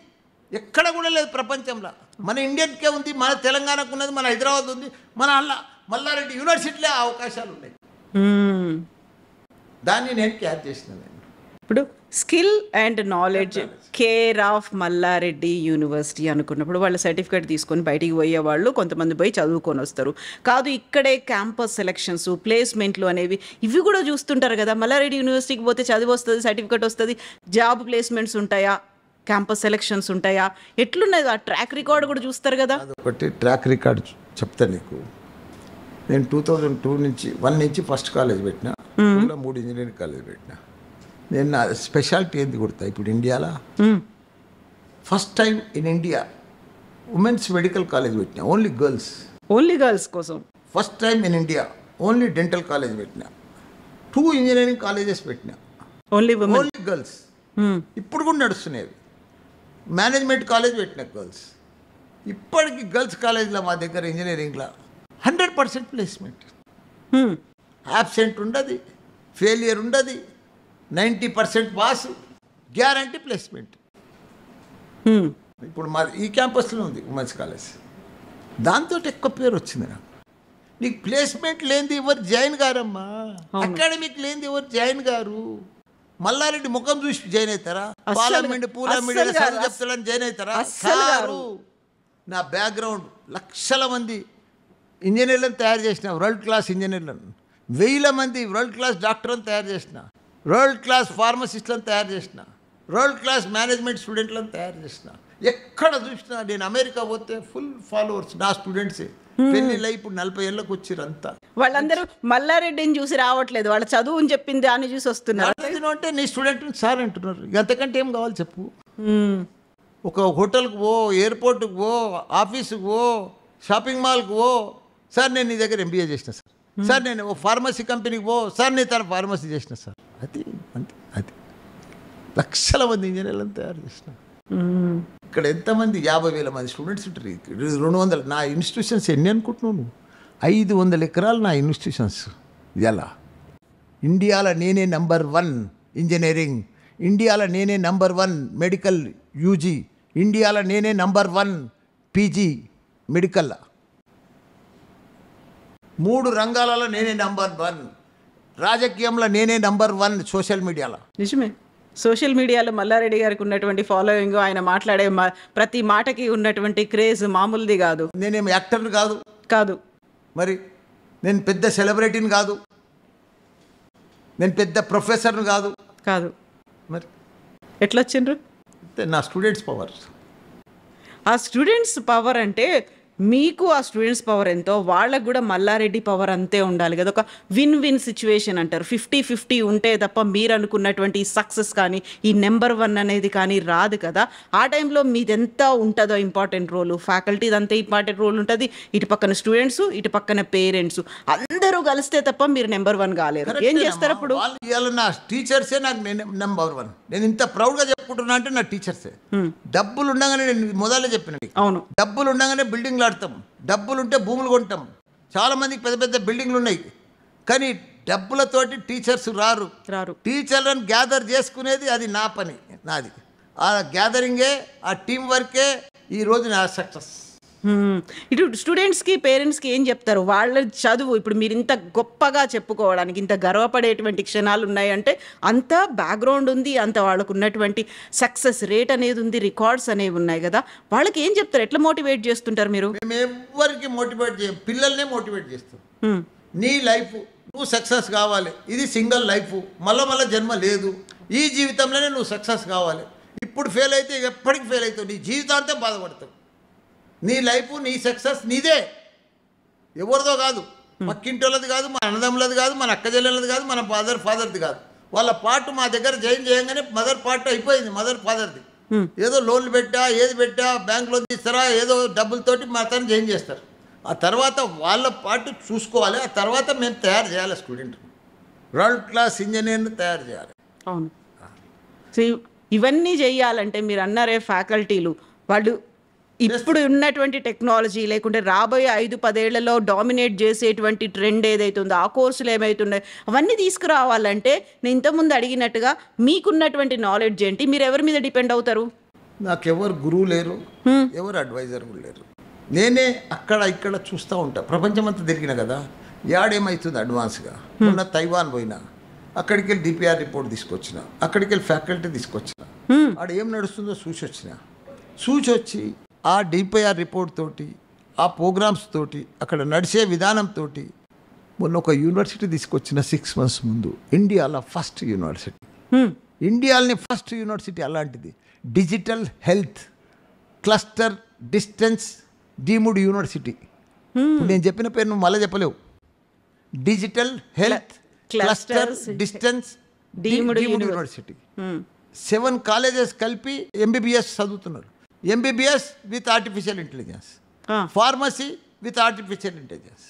Speaker 2: ఎక్కడ కూడా లేదు ప్రపంచంలో. మన ఇండియన్కే ఉంది, మన తెలంగాణకు ఉన్నది, మన హైదరాబాద్ ఉంది, మన మల్లారెడ్డి యూనివర్సిటీలో అవకాశాలు ఉన్నాయి. దాన్ని నేను క్యాచ్ చేసిన.
Speaker 1: ఇప్పుడు skill and knowledge care of Malla Reddy university అనుకున్నప్పుడు వాళ్ళ సర్టిఫికేట్ తీసుకొని బయటికి పోయే వాళ్ళు కొంతమంది పోయి చదువుకొని వస్తారు. కాదు ఇక్కడే క్యాంపస్ సెలక్షన్స్, ప్లేస్మెంట్లు అనేవి ఇవి కూడా చూస్తుంటారు కదా. మల్లారెడ్డి యూనివర్సిటీకి పోతే చదివి వస్తుంది, సర్టిఫికేట్ వస్తుంది, జాబ్ ప్లేస్మెంట్స్ ఉంటాయా, క్యాంపస్ సెలక్షన్స్ ఉంటాయా, ఎట్లున్నది ఆ ట్రాక్ రికార్డ్ కూడా చూస్తారు కదా.
Speaker 2: ఒకటి ట్రాక్ రికార్డ్ చెప్తాను నీకు. నేను 2001 నుంచి ఫస్ట్ కాలేజ్ పెట్టినా, 3 ఇంజనీరింగ్ కాలేజ్ పెట్టినా. నేను నా స్పెషాలిటీ ఏంది కొడతా ఇప్పుడు ఇండియాలో. First time in India women's medical college పెట్టినా, ఓన్లీ గర్ల్స్ కోసం. First time in India only dental college పెట్టినా. 2 ఇంజనీరింగ్ కాలేజెస్ పెట్టినా, ఓన్లీ గర్ల్స్. ఇప్పుడు కూడా నడుస్తున్నాయి. మేనేజ్మెంట్ కాలేజ్ పెట్టిన గర్ల్స్. ఇప్పటికి గర్ల్స్ కాలేజ్లో మా దగ్గర ఇంజనీరింగ్లో 100% ప్లేస్మెంట్. యాబ్సెంట్ ఉండదు, ఫెయిలియర్ ఉండదు, 90% పాస్, గ్యారంటీ ప్లేస్మెంట్. ఇప్పుడు మరి ఈ క్యాంపస్లో ఉంది ఉమెన్స్ కాలేజ్. దాంతో ఎక్కువ పేరు వచ్చింది నాకు. నీకు ప్లేస్మెంట్ లేనిది ఎవరు జాయిన్ గారమ్మా, అకాడమిక్ లేనిది ఎవరు జాయిన్ గారు. మల్లారెడ్డి ముఖం చూసి జాయిన్ అవుతారా? పార్లమెంట్ పూలమిడిలో చదువు చెప్తాడని జాయిన్ అవుతారా? సారు. నా బ్యాక్గ్రౌండ్ లక్షల మంది ఇంజనీర్లను తయారు చేసిన, వరల్డ్ క్లాస్ ఇంజనీర్లను, 1000 మంది వరల్డ్ క్లాస్ డాక్టర్లను తయారు చేసిన, వరల్డ్ క్లాస్ ఫార్మసిస్ట్లను తయారు చేసిన, వరల్డ్ క్లాస్ మేనేజ్మెంట్ స్టూడెంట్లను తయారు చేసిన. ఎక్కడ చూసినా నేను అమెరికా పోతే ఫుల్ ఫాలోవర్స్ నా స్టూడెంట్సే. పెళ్ళిళ్ళ ఇప్పుడు 40 ఏళ్ళకి వచ్చారు అంతా.
Speaker 1: వాళ్ళందరూ మల్లారెడ్డిని చూసి రావట్లేదు, వాళ్ళ చదువు అని చెప్పింది దాన్ని చూసి వస్తున్నారు.
Speaker 2: అంటే నీ స్టూడెంట్ సార్ అంటున్నారు. అంతకంటే ఏం కావాలి చెప్పు. ఒక హోటల్కి పో, ఎయిర్పోర్ట్కి పో, ఆఫీస్కి పో, షాపింగ్ మాల్కి పో, సార్ నేను నీ దగ్గర MBA చేసిన సార్, సార్ నేను ఓ ఫార్మసీ కంపెనీకి పో, సార్ నేను తన ఫార్మసీ చేసిన సార్. అది అంతే. అది లక్షల మంది ఇంజనీర్లను తయారు చేసిన. ఇక్కడ ఎంతమంది 50,000 మంది స్టూడెంట్స్ ఉంటారు. 200 నా ఇన్స్టిట్యూషన్స్ ఎన్ని అనుకుంటున్నావు నువ్వు? 500 ఎకరాలు నా ఇన్స్టిట్యూషన్స్. ఎలా ఇండియాలో నేనే నంబర్ 1 ఇంజనీరింగ్, ఇండియాలో నేనే నంబర్ 1 మెడికల్ UG, ఇండియాలో నేనే నంబర్ 1 PG మెడికల్. 3 రంగాలలో నేనే నంబర్ 1. రాజకీయంలో నేనే నంబర్ 1 సోషల్ మీడియాలో.
Speaker 1: నిజమే. సోషల్ మీడియాలో మల్లారెడ్డి గారికి ఉన్నటువంటి ఫాలోయింగ్, ఆయన మాట్లాడే ప్రతి మాటకి ఉన్నటువంటి క్రేజ్ మామూలుది కాదు.
Speaker 2: నేనేం యాక్టర్ని కాదు,
Speaker 1: కాదు
Speaker 2: మరి నేను పెద్ద సెలబ్రిటీని కాదు, నేను పెద్ద ప్రొఫెసర్ని కాదు.
Speaker 1: కాదు
Speaker 2: మరి
Speaker 1: ఎట్లా వచ్చిండ్రు?
Speaker 2: నా స్టూడెంట్స్ పవర్.
Speaker 1: ఆ స్టూడెంట్స్ పవర్ అంటే మీకు ఆ స్టూడెంట్స్ పవర్ ఎంతో వాళ్ళకు కూడా మల్లారెడ్డి పవర్ అంతే ఉండాలి కదా. ఒక విన్ విన్ సిచ్యువేషన్ అంటారు. 50-50 ఉంటే తప్ప మీరు అనుకున్నటువంటి సక్సెస్ కానీ ఈ నెంబర్ 1 అనేది కానీ రాదు కదా. ఆ టైంలో మీది ఎంత ఉంటుందో ఇంపార్టెంట్ రోలు, ఫ్యాకల్టీది అంతే ఇంపార్టెంట్ రోల్ ఉంటుంది, ఇటు పక్కన స్టూడెంట్స్ ఇటు పక్కన పేరెంట్స్ అందరూ కలిస్తే తప్ప మీరు నెంబర్ 1 కాలేరు. ఏం చేస్తారు అప్పుడు?
Speaker 2: నా టీచర్సే నాకు నెంబర్ 1. నేను ఇంత ప్రౌడ్గా చెప్పుకుంటున్నా అంటే నా టీచర్సే. డబ్బులు ఉండగానే, నేను మొదలే చెప్పిన,
Speaker 1: అవును,
Speaker 2: డబ్బులు ఉండగానే బిల్డింగ్లు ఆడతాం, డబ్బులు ఉంటే భూములు కొంటాం. చాలామందికి పెద్ద పెద్ద బిల్డింగ్లు ఉన్నాయి, కానీ డబ్బులతోటి టీచర్స్ రారు. టీచర్లను గ్యాదర్ చేసుకునేది అది నా పని, నాది. ఆ గ్యాదరింగే, ఆ టీం వర్కే ఈరోజు నా సక్సెస్.
Speaker 1: ఇటు స్టూడెంట్స్కి పేరెంట్స్కి ఏం చెప్తారు? వాళ్ళ చదువు ఇప్పుడు మీరు ఇంత గొప్పగా చెప్పుకోవడానికి, ఇంత గర్వపడేటువంటి క్షణాలు ఉన్నాయంటే అంత బ్యాక్గ్రౌండ్ ఉంది, అంత వాళ్ళకు ఉన్నటువంటి సక్సెస్ రేట్ అనేది ఉంది, రికార్డ్స్ అనేవి ఉన్నాయి కదా. వాళ్ళకి ఏం చెప్తారు? ఎట్లా మోటివేట్ చేస్తుంటారు మీరు?
Speaker 2: మేము ఎవరికి మోటివేట్ చేయం, పిల్లల్నే మోటివేట్ చేస్తాం. నీ లైఫ్ నువ్వు సక్సెస్ కావాలి, ఇది సింగిల్ లైఫ్, మళ్ళీ జన్మ లేదు, ఈ జీవితంలోనే నువ్వు సక్సెస్ కావాలి. ఇప్పుడు ఫెయిల్ అయితే ఎప్పటికి ఫెయిల్ అవుతావు, నీ జీవితాంతం బాధపడతావు. నీ లైఫ్, నీ సక్సెస్ నీదే, ఎవరిదో కాదు, పక్కింటోళ్ళది కాదు, మన అన్నదమ్ములది కాదు, మన అక్క చెల్లెలది కాదు, మన ఫాదర్ది కాదు. వాళ్ళ పార్ట్ మా దగ్గర జాయిన్ చేయగానే మదర్ పార్ట్ అయిపోయింది, మదర్ ఫాదర్ది. ఏదో లోన్లు పెట్టా, ఏది పెట్టా, బ్యాంక్ లోన్ తీస్తారా, ఏదో డబ్బులతోటి మా తను జాయిన్ చేస్తారు. ఆ తర్వాత వాళ్ళ పార్ట్ చూసుకోవాలి. ఆ తర్వాత మేము తయారు చేయాలి స్టూడెంట్, వరల్డ్ క్లాస్ ఇంజనీర్ని తయారు చేయాలి.
Speaker 1: అవును. సో ఇవన్నీ చేయాలంటే మీరు అన్నారే ఫ్యాకల్టీలు, వాళ్ళు ఇప్పుడు ఉన్నటువంటి టెక్నాలజీ లేకుంటే రాబోయే 5-10 ఏళ్లలో డామినేట్ చేసేటువంటి ట్రెండ్ ఏదైతే ఉందో, ఆ కోర్సులు ఏమవుతున్నాయి అవన్నీ తీసుకురావాలంటే నేను ఇంతకుముందు అడిగినట్టుగా మీకున్నటువంటి నాలెడ్జ్ ఏంటి? మీరు ఎవరి మీద డిపెండ్ అవుతారు?
Speaker 2: నాకెవరు గురువు లేరు, ఎవరు అడ్వైజర్ కూడా లేరు. నేనే అక్కడ ఇక్కడ చూస్తూ ఉంటా. ప్రపంచమంతా తిరిగిన కదా, యాడేమవుతుంది అడ్వాన్స్గా. మొన్న తైవాన్ పోయినా, అక్కడికి వెళ్ళి డిపిఆర్ రిపోర్ట్ తీసుకొచ్చిన, అక్కడికి వెళ్ళి ఫ్యాకల్టీ తీసుకొచ్చిన, ఆడ ఏం నడుస్తుందో చూసి వచ్చి ఆ డిపిఆర్ రిపోర్ట్ తోటి, ఆ ప్రోగ్రామ్స్ తోటి, అక్కడ నడిచే విధానంతో మొన్న ఒక యూనివర్సిటీ తీసుకొచ్చిన 6 months ముందు. ఇండియాలో ఫస్ట్ యూనివర్సిటీ, ఇండియాలోని ఫస్ట్ యూనివర్సిటీ అలాంటిది. Digital health cluster distance deemed university. నేను చెప్పిన పేరు నువ్వు మళ్ళీ చెప్పలేవు. Digital health cluster distance deemed university. 7 colleges కలిపి MBBS చదువుతున్నారు. MBBS with artificial intelligence, pharmacy with artificial intelligence.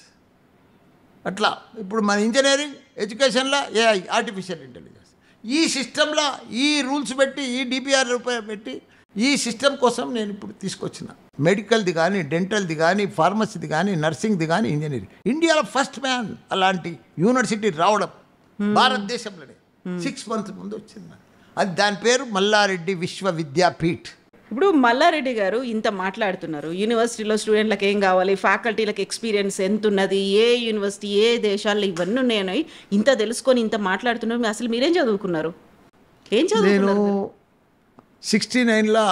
Speaker 2: అట్లా ఇప్పుడు మన ఇంజనీరింగ్ ఎడ్యుకేషన్లో AI ఆర్టిఫిషియల్ ఇంటెలిజెన్స్. ఈ సిస్టంలో ఈ రూల్స్ పెట్టి, ఈ DPR పెట్టి, ఈ సిస్టమ్ కోసం నేను ఇప్పుడు తీసుకొచ్చిన. మెడికల్ది కానీ, డెంటల్ది కానీ, ఫార్మసీది కానీ, నర్సింగ్ది కానీ, ఇంజనీరింగ్. ఇండియాలో ఫస్ట్ మ్యాన్ అలాంటి యూనివర్సిటీ రావడం భారతదేశంలోనే 6 months ముందు వచ్చింది. అది దాని పేరు మల్లారెడ్డి విశ్వవిద్యాపీఠ్.
Speaker 1: ఇప్పుడు మల్లారెడ్డి గారు ఇంత మాట్లాడుతున్నారు, యూనివర్సిటీలో స్టూడెంట్లకు ఏం కావాలి, ఫ్యాకల్టీలకు ఎక్స్పీరియన్స్ ఎంత ఉన్నది, ఏ యూనివర్సిటీ ఏ దేశాల్లో ఇవన్నీ ఉన్నాయని ఇంత తెలుసుకొని ఇంత మాట్లాడుతున్నారు. అసలు మీరేం చదువుకున్నారు? ఏం చదువుకున్నారు?
Speaker 2: నేను 69లో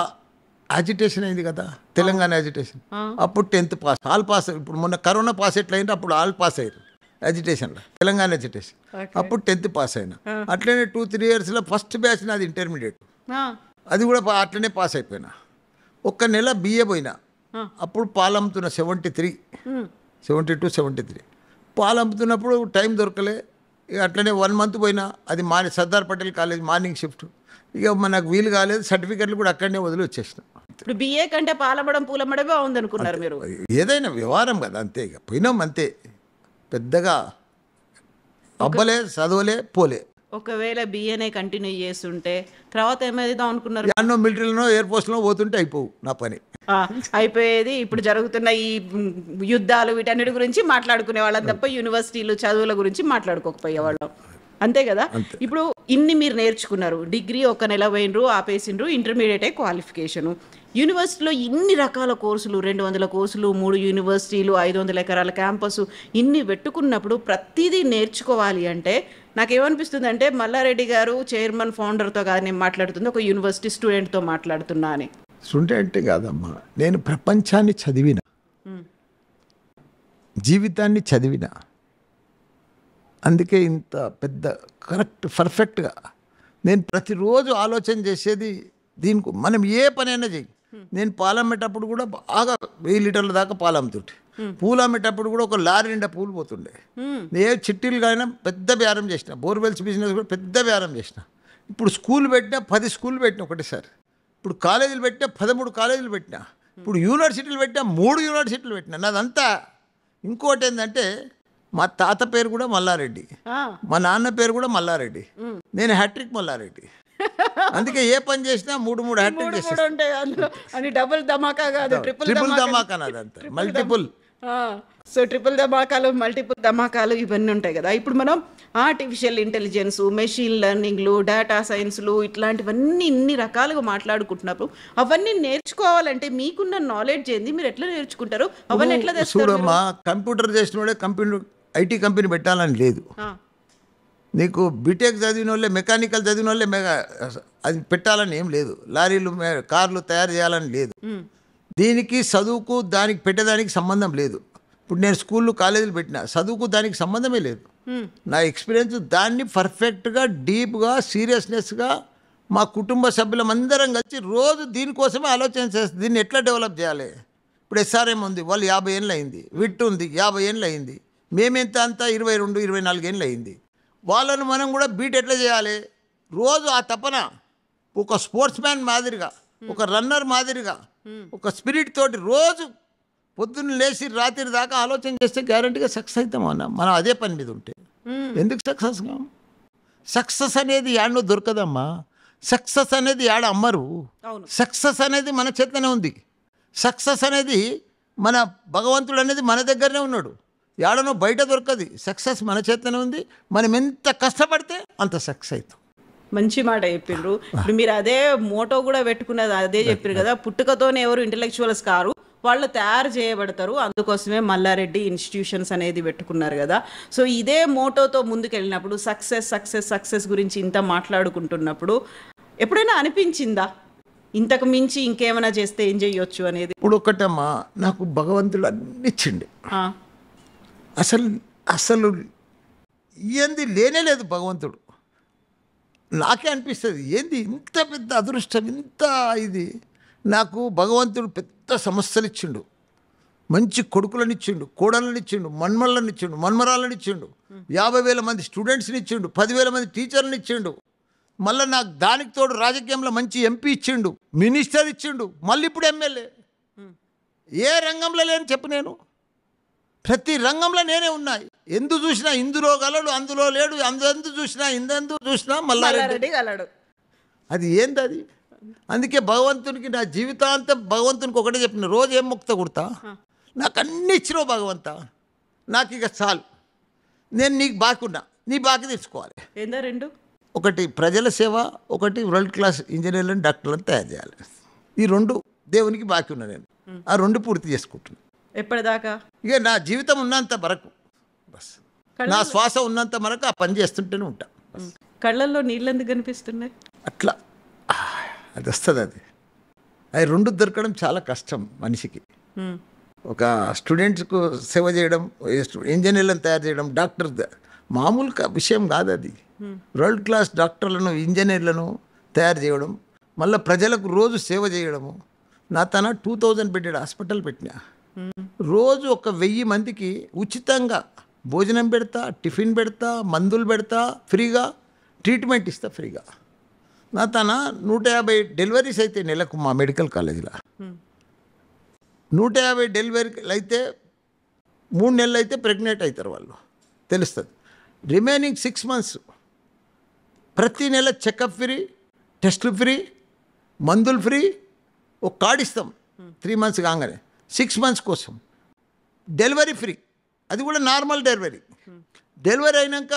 Speaker 2: అజిటేషన్ అయింది కదా, తెలంగాణ అజిటేషన్. అప్పుడు 10th పాస్, ఆల్ పాస్. ఇప్పుడు మొన్న కరోనా పాస్ ఎట్లయింది, అప్పుడు ఆల్ పాస్ అయ్యారు అజిటేషన్లో, తెలంగాణ అజిటేషన్. అప్పుడు 10th పాస్ అయినా. అట్లనే 2-3 yearsలో ఫస్ట్ బ్యాచ్ నాది ఇంటర్మీడియట్, అది కూడా అట్లనే పాస్ అయిపోయినా. 1 నెల BA పోయినా. అప్పుడు పాలు అమ్ముతున్న 72, 73 పాలు అమ్ముతున్నప్పుడు టైం దొరకలే. ఇక అట్లనే 1 month పోయినా. అది Sardar Patel college morning shift. ఇక మనకు వీలు కాలేదు, సర్టిఫికెట్లు కూడా అక్కడనే వదిలి వచ్చేసిన.
Speaker 1: ఇప్పుడు BA కంటే పాలమ్మడం పూలమ్మడమే ఉందనుకున్నారు మీరు?
Speaker 2: ఏదైనా వ్యవహారం కదా, అంతే. ఇక పోయినాం అంతే, పెద్దగా అబ్బలే, చదవలే, పోలే.
Speaker 1: ఒకవేళ BAనే కంటిన్యూ చేస్తుంటే తర్వాత ఏమైదాం అనుకున్నారు?
Speaker 2: యాన్నో మిలిటరీలోనో ఎయిర్ ఫోర్స్లో పోతుంటే అయిపోవు నా పని,
Speaker 1: అయిపోయేది. ఇప్పుడు జరుగుతున్న ఈ యుద్ధాలు వీటన్నిటి గురించి మాట్లాడుకునే వాళ్ళం తప్ప యూనివర్సిటీలు చదువుల గురించి మాట్లాడుకోకపోయేవాళ్ళం, అంతే కదా. ఇప్పుడు ఇన్ని మీరు నేర్చుకున్నారు, డిగ్రీ 1 నెల పోయినరు, ఆపేసిండ్రు, ఇంటర్మీడియట్ క్వాలిఫికేషను. యూనివర్సిటీలో ఇన్ని రకాల కోర్సులు, 200 కోర్సులు, 3 యూనివర్సిటీలు, 500 ఎకరాల క్యాంపస్, ఇన్ని పెట్టుకున్నప్పుడు ప్రతిదీ నేర్చుకోవాలి అంటే నాకేమనిపిస్తుంది అంటే మల్లారెడ్డి గారు చైర్మన్ ఫౌండర్తో కాదు నేను మాట్లాడుతుంది, ఒక యూనివర్సిటీ స్టూడెంట్తో మాట్లాడుతున్నా అని.
Speaker 2: స్టూడెంట్ కాదమ్మా, నేను ప్రపంచాన్ని చదివిన, జీవితాన్ని చదివిన, అందుకే ఇంత పెద్ద కరెక్ట్ పర్ఫెక్ట్గా నేను ప్రతిరోజు ఆలోచన చేసేది దీనికి. మనం ఏ పనైనా చెయ్యి. నేను పాలు అమ్మేటప్పుడు కూడా బాగా 1000 లీటర్ల దాకా పాలు అమ్ముతుంటే, పూలు అమ్మేటప్పుడు కూడా ఒక లారీ నిండా పూలు పోతుండే. ఏ చిట్టీలు కానీ పెద్ద బేరం చేసిన, బోర్వెల్స్ బిజినెస్ కూడా పెద్ద బేరం చేసిన. ఇప్పుడు స్కూల్ పెట్టినా 10 స్కూళ్ళు పెట్టినా ఒకటేసారి. ఇప్పుడు కాలేజీలు పెట్టినా 13 కాలేజీలు పెట్టినా. ఇప్పుడు యూనివర్సిటీలు పెట్టినా 3 యూనివర్సిటీలు పెట్టినా. నాదంతా. ఇంకోటి ఏంటంటే మా తాత పేరు కూడా మల్లారెడ్డి, మా నాన్న పేరు కూడా మల్లారెడ్డి, నేను హ్యాట్రిక్ మల్లారెడ్డి. అందుకే ఏ పని చేసినా 3 హ్యాట్రిక్ చేస్తాను.
Speaker 1: డబుల్ ధమాకా కాదు,
Speaker 2: ట్రిపుల్ ధమాకా నాదంతా, మల్టిపుల్.
Speaker 1: సో ట్రిపుల్ ధమాకాలు, మల్టిపుల్ ధమాకాలు ఇవన్నీ ఉంటాయి కదా. ఇప్పుడు మనం ఆర్టిఫిషియల్ ఇంటెలిజెన్స్, మెషిన్ లెర్నింగ్లు, డేటా సైన్స్లు ఇట్లాంటివన్నీ ఇన్ని రకాలుగా మాట్లాడుకుంటున్నప్పుడు అవన్నీ నేర్చుకోవాలంటే మీకున్న నాలెడ్జ్ ఏంది, మీరు ఎట్లా నేర్చుకుంటారు, అవన్నీ ఎట్లా తెస్తారు?
Speaker 2: చూడమ్మా, కంప్యూటర్ చేసిన వాడే కంప్యూటర్ ఐటీ కంపెనీ పెట్టాలని లేదు. నీకు బీటెక్ చదివిన వాళ్ళే, మెకానికల్ చదివిన వాళ్ళే అది పెట్టాలని ఏం లేదు. లారీలు కార్లు తయారు చేయాలని లేదు. దీనికి చదువుకు దానికి పెట్టేదానికి సంబంధం లేదు. ఇప్పుడు నేను స్కూళ్ళు కాలేజీలు పెట్టినా, చదువుకు దానికి సంబంధమే లేదు. నా ఎక్స్పీరియన్స్ దాన్ని పర్ఫెక్ట్గా డీప్గా సీరియస్నెస్గా మా కుటుంబ సభ్యులమందరం కలిసి రోజు దీనికోసమే ఆలోచన చేస్తుంది. దీన్ని ఎట్లా డెవలప్ చేయాలి. ఇప్పుడు ఎస్ఆర్ఎం ఉంది, వాళ్ళు 50 ఏళ్ళు అయింది. విట్ ఉంది, 50 ఏళ్ళు అయింది. మేమెంత అంతా 22, 24 ఏళ్ళు అయింది. వాళ్ళను మనం కూడా బీట్ ఎట్లా చేయాలి. రోజు ఆ తపన ఒక స్పోర్ట్స్ మ్యాన్ మాదిరిగా, ఒక రన్నర్ మాదిరిగా, ఒక స్పిరిట్ తోటి రోజు పొద్దున్న లేచి రాత్రి దాకా ఆలోచన చేస్తే గ్యారంటీగా సక్సెస్ అవుతాం అన్న. మనం అదే పని మీద ఉంటే ఎందుకు సక్సెస్ కాం? సక్సెస్ అనేది యాడనో దొరకదమ్మా. సక్సెస్ అనేది యాడ అమ్మరు. సక్సెస్ అనేది మన చేతనే ఉంది. సక్సెస్ అనేది మన భగవంతుడు అనేది మన దగ్గరనే ఉన్నాడు. యాడనో బయట దొరకది. సక్సెస్ మన చేతనే ఉంది. మనం ఎంత కష్టపడితే అంత సక్సెస్ అవుతాం.
Speaker 1: మంచి మాట చెప్పిండ్రు. ఇప్పుడు మీరు అదే మోటో కూడా పెట్టుకున్నది అదే చెప్పారు కదా, పుట్టుకతోనే ఎవరు ఇంటెలెక్చువల్స్ కారు, వాళ్ళు తయారు చేయబడతారు. అందుకోసమే మల్లారెడ్డి ఇన్స్టిట్యూషన్స్ అనేది పెట్టుకున్నారు కదా. సో ఇదే మోటోతో ముందుకెళ్ళినప్పుడు సక్సెస్ సక్సెస్ సక్సెస్ గురించి ఇంత మాట్లాడుకుంటున్నప్పుడు ఎప్పుడైనా అనిపించిందా ఇంతకు మించి ఇంకేమైనా చేస్తే ఏం చేయొచ్చు అనేది?
Speaker 2: ఇప్పుడు ఒకటమ్మా, నాకు భగవంతుడు అన్ని ఇచ్చిండు. అసలు అసలు ఏంది లేనే లేదు భగవంతుడు. నాకే అనిపిస్తుంది ఏంది ఇంత పెద్ద అదృష్టం, ఇంత ఇది. నాకు భగవంతుడు పెద్ద సమస్యలు ఇచ్చిండు. మంచి కొడుకులను ఇచ్చిండు, కోడళ్ళని ఇచ్చిండు, మన్మళ్ళని ఇచ్చిండు, మన్మరాలను ఇచ్చిండు, 50,000 మంది స్టూడెంట్స్ని ఇచ్చిండు, 10,000 మంది టీచర్లను ఇచ్చిండు. మళ్ళీ నాకు దానికి తోడు రాజకీయంలో మంచి ఎంపీ ఇచ్చిండు, మినిస్టర్ ఇచ్చిండు, మళ్ళీ ఇప్పుడు ఎమ్మెల్యే. ఏ రంగంలో లేని చెప్పు, నేను ప్రతి రంగంలో నేనే ఉన్నా. ఎందు చూసినా ఇందులో గలడు, అందులో లేడు, అందు చూసినా ఇందు చూసినా మల్లారెడ్డి
Speaker 1: గలడు.
Speaker 2: అది ఏంది అది? అందుకే భగవంతునికి నా జీవితాంతం భగవంతునికి ఒకటే చెప్పిన, రోజు ఏం ముక్త కుడతా, నాకు అన్ని ఇచ్చినావు భగవంతా, నాకు ఇక చాలు, నేను నీకు బాకున్నా, నీ బాకి తీసుకోవాలి.
Speaker 1: ఏందా రెండు?
Speaker 2: ఒకటి ప్రజల సేవ, ఒకటి వరల్డ్ క్లాస్ ఇంజనీర్లను డాక్టర్లను తయారు చేయాలి. ఈ 2 దేవునికి బాకి ఉన్నా. నేను ఆ 2 పూర్తి చేసుకుంటున్నాను.
Speaker 1: ఎప్పటిదాకా?
Speaker 2: ఇక నా జీవితం ఉన్నంత వరకు, బస్ నా శ్వాస ఉన్నంత వరకు ఆ పని చేస్తుంటేనే ఉంటా.
Speaker 1: కళ్ళల్లో నీళ్ళు ఎందుకు కనిపిస్తున్నాయి?
Speaker 2: అట్లా అది వస్తుంది. అది 2 దొరకడం చాలా కష్టం మనిషికి. ఒక స్టూడెంట్స్కు సేవ చేయడం, ఇంజనీర్లను తయారు చేయడం, డాక్టర్ మామూలు విషయం కాదు అది. వరల్డ్ క్లాస్ డాక్టర్లను, ఇంజనీర్లను తయారు చేయడం, మళ్ళీ ప్రజలకు రోజు సేవ చేయడము. నా తన 2000 బెడ్డెడ్ హాస్పిటల్ పెట్టినా. రోజు 1000 మందికి ఉచితంగా భోజనం పెడతా, టిఫిన్ పెడతా, మందులు పెడతా, ఫ్రీగా ట్రీట్మెంట్ ఇస్తా ఫ్రీగా. నా తన 150 డెలివరీస్ అయితే నెలకు మా మెడికల్ కాలేజీలో. 150 డెలివరీలు అయితే 3 నెలలు అయితే ప్రెగ్నెంట్ అవుతారు వాళ్ళు, తెలుస్తుంది. రిమైనింగ్ 6 months ప్రతి నెల చెకప్ ఫ్రీ, టెస్టులు ఫ్రీ, మందులు ఫ్రీ. ఒక కార్డు ఇస్తాం 3 months కాగానే. 6 months కోసం డెలివరీ ఫ్రీ, అది కూడా నార్మల్ డెలివరీ. డెలివరీ అయినాక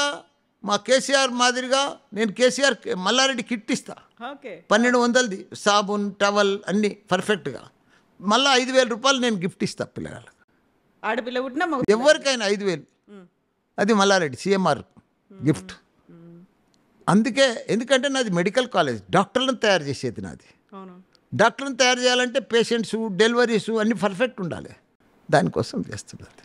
Speaker 2: మా కేసీఆర్ మాదిరిగా నేను కేసీఆర్ మల్లారెడ్డి కిట్ ఇస్తా. 1200ది సాబున్, టవల్ అన్నీ పర్ఫెక్ట్గా. మళ్ళీ 5,000 రూపాయలు నేను గిఫ్ట్ ఇస్తా పిల్లగాళ్ళకి.
Speaker 1: ఆడపిల్ల పుట్టినా
Speaker 2: ఎవరికైనా 5,000, అది మల్లారెడ్డి సిఎంఆర్ గిఫ్ట్. అందుకే ఎందుకంటే నాది మెడికల్ కాలేజ్, డాక్టర్లను తయారు చేసేది నాది.
Speaker 1: అవును.
Speaker 2: డాక్టర్లను తయారు చేయాలంటే పేషెంట్స్, డెలివరీస్ అన్నీ పర్ఫెక్ట్ ఉండాలి. దానికోసం చేస్తున్నారు.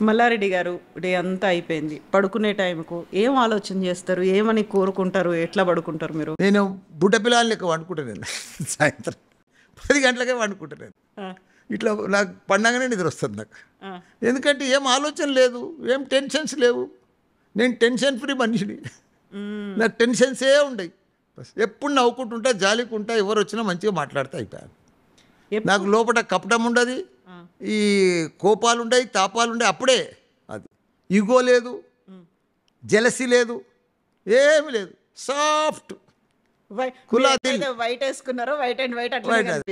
Speaker 1: మల్లారెడ్డి గారు, డే అంతా అయిపోయింది, పడుకునే టైంకు ఏం ఆలోచన చేస్తారు, ఏమని కోరుకుంటారు, ఎట్లా పడుకుంటారు మీరు?
Speaker 2: నేను బుడ్డ పిల్లల లెక్క వండుకుంటాను. సాయంత్రం 10 గంటలకే వండుకుంటాను. ఇట్లా నాకు పండగానే నిద్ర వస్తుంది నాకు. ఎందుకంటే ఏం ఆలోచన లేదు, ఏం టెన్షన్స్ లేవు. నేను టెన్షన్ ఫ్రీ మనిషిని. నాకు టెన్షన్సే ఉండయి. ఎప్పుడు నవ్వుకుంటుంటా, జాలికుంటా, ఎవరు వచ్చినా మంచిగా మాట్లాడితే అయిపోయాను. నాకు లోపల కపటం ఉండదు, ఈ కోపాలు ఉండయి, తాపాలు ఉండయి. అప్పుడే అది ఈగో లేదు, జెలసీ లేదు, ఏమి లేదు. సాఫ్ట్
Speaker 1: వైట్ వేసుకున్నారో వైట్ అండ్ వైట్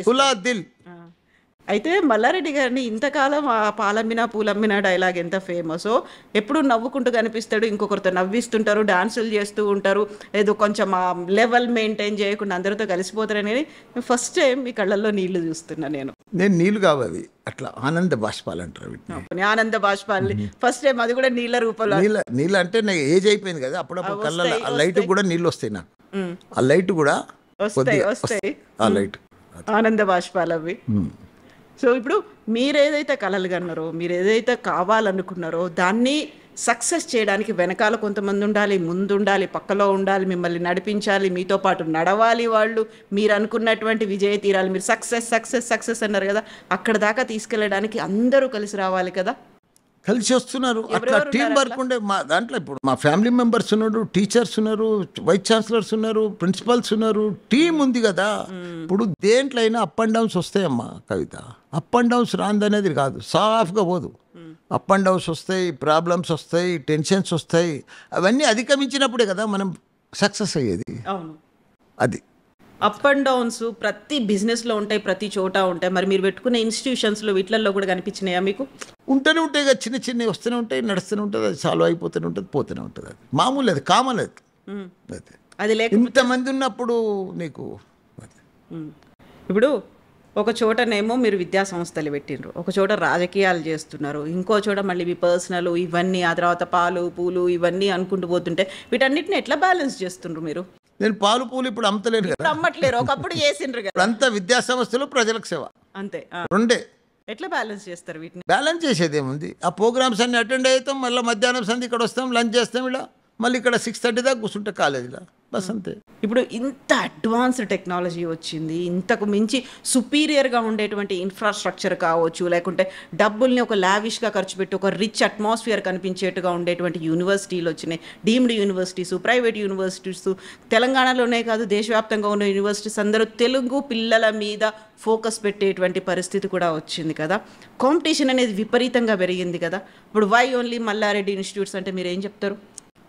Speaker 2: కులా దిల్.
Speaker 1: అయితే మల్లారెడ్డి గారిని ఇంతకాలం ఆ పాలమ్మినా పూలమ్మినా డైలాగ్ ఎంత ఫేమసో, ఎప్పుడు నవ్వుకుంటూ కనిపిస్తాడు, ఇంకొకరితో నవ్విస్తుంటారు, డాన్సులు చేస్తూ ఉంటారు, ఏదో కొంచెం ఆ లెవెల్ మెయింటైన్ చేయకుండా అందరితో కలిసిపోతారని ఫస్ట్ టైం మీ కళ్ళల్లో నీళ్లు చూస్తున్నా నేను.
Speaker 2: నీళ్ళు కావాలి, అట్లా ఆనంద బాష్పాలు అంటారు వీటిని.
Speaker 1: ఆనంద బాష్పాలు ఫస్ట్ టైం, అది కూడా నీళ్ళ రూపంలో.
Speaker 2: నీళ్ళు అంటే నాకు ఏజ్ అయిపోయింది కదా, అప్పుడప్పుడు కళ్ళ ఆ లైట్ కూడా నీళ్ళు వస్తాయి నాకు. ఆ లైట్ కూడా
Speaker 1: వస్తాయి
Speaker 2: ఆ లైట్
Speaker 1: ఆనంద బాష్పాలు అవి. సో ఇప్పుడు మీరు ఏదైతే కలలు కన్నారో, మీరు ఏదైతే కావాలనుకున్నారో దాన్ని సక్సెస్ చేయడానికి వెనకాల కొంతమంది ఉండాలి, ముందు ఉండాలి, పక్కలో ఉండాలి, మిమ్మల్ని నడిపించాలి, మీతో పాటు నడవాలి వాళ్ళు. మీరు అనుకున్నటువంటి విజయ తీరాలి. మీరు సక్సెస్ సక్సెస్ సక్సెస్ అన్నారు కదా, అక్కడ దాకా తీసుకెళ్ళడానికి అందరూ కలిసి రావాలి కదా.
Speaker 2: కలిసి వస్తున్నారు. అట్లా టీం వర్క్ ఉండే మా దాంట్లో. ఇప్పుడు మా ఫ్యామిలీ మెంబర్స్ ఉన్నారు, టీచర్స్ ఉన్నారు, వైస్ ఛాన్సలర్స్ ఉన్నారు, ప్రిన్సిపల్స్ ఉన్నారు, టీం ఉంది కదా. ఇప్పుడు దేంట్లో అయినా అప్ అండ్ డౌన్స్ వస్తాయమ్మా కవిత. అప్ అండ్ డౌన్స్ రాందనేది కాదు, సాఫ్గా పోదు. అప్ అండ్ డౌన్స్ వస్తాయి, ప్రాబ్లమ్స్ వస్తాయి, టెన్షన్స్ వస్తాయి. అవన్నీ అధిగమించినప్పుడే కదా మనం సక్సెస్ అయ్యేది.
Speaker 1: అవును,
Speaker 2: అది
Speaker 1: అప్ అండ్ డౌన్స్ ప్రతి బిజినెస్లో ఉంటాయి, ప్రతి చోట ఉంటాయి. మరి మీరు పెట్టుకున్న ఇన్స్టిట్యూషన్స్లో వీటిల్లో కూడా కనిపించినాయా మీకు?
Speaker 2: ఉంటూనే ఉంటాయి కదా, చిన్న చిన్నవి వస్తూనే ఉంటాయి, నడుస్తూనే ఉంటుంది, అది సాల్వ్ అయిపోతూనే ఉంటుంది, పోతూనే ఉంటుంది. అది మామూలు, అది కామన్. అది
Speaker 1: అది లేక
Speaker 2: ఇంతమంది ఉన్నప్పుడు నీకు
Speaker 1: ఇప్పుడు ఒక చోటనేమో మీరు విద్యా సంస్థలు పెట్టిండ్రు, ఒక చోట రాజకీయాలు చేస్తున్నారు, ఇంకో చోట మళ్ళీ మీ పర్సనల్ ఇవన్నీ, ఆ తర్వాత పాలు పూలు ఇవన్నీ అనుకుంటూ పోతుంటే వీటన్నిటిని ఎట్లా బ్యాలెన్స్ చేస్తుండ్రు మీరు?
Speaker 2: నేను పాలు పూలు ఇప్పుడు అమ్మతలేను కదా,
Speaker 1: అమ్మట్లేరు, ఒకప్పుడు చేసిండ్రు కదా.
Speaker 2: అంతా విద్యా సంస్థలు, ప్రజలకు సేవ,
Speaker 1: అంతే.
Speaker 2: రెండే.
Speaker 1: ఎట్లా బ్యాలెన్స్ చేస్తారు వీటిని?
Speaker 2: బ్యాలెన్స్ చేసేది ఏముంది, ఆ ప్రోగ్రామ్స్ అన్ని అటెండ్ అవుతాం, మళ్ళీ మధ్యాహ్నం సంధి ఇక్కడ వస్తాం, లంచ్ చేస్తాం, ఇలా మళ్ళీ ఇక్కడ 6:30 దాకా కూర్చుంటే కాలేజీలో, బస్ అంతే.
Speaker 1: ఇప్పుడు ఇంత అడ్వాన్స్డ్ టెక్నాలజీ వచ్చింది, ఇంతకు మించి సుపీరియర్గా ఉండేటువంటి ఇన్ఫ్రాస్ట్రక్చర్ కావచ్చు, లేకుంటే డబ్బుల్ని ఒక లావిష్గా ఖర్చు పెట్టి ఒక రిచ్ అట్మాస్ఫియర్ కనిపించేట్టుగా ఉండేటువంటి యూనివర్సిటీలు వచ్చినాయి. డీమ్డ్ యూనివర్సిటీసు, ప్రైవేట్ యూనివర్సిటీసు, తెలంగాణలోనే కాదు దేశవ్యాప్తంగా ఉన్న యూనివర్సిటీస్ అందరూ తెలుగు పిల్లల మీద ఫోకస్ పెట్టేటువంటి పరిస్థితి కూడా వచ్చింది కదా. కాంపిటీషన్ అనేది విపరీతంగా పెరిగింది కదా. ఇప్పుడు వై ఓన్లీ మల్లారెడ్డి ఇన్స్టిట్యూట్స్ అంటే మీరు ఏం చెప్తారు?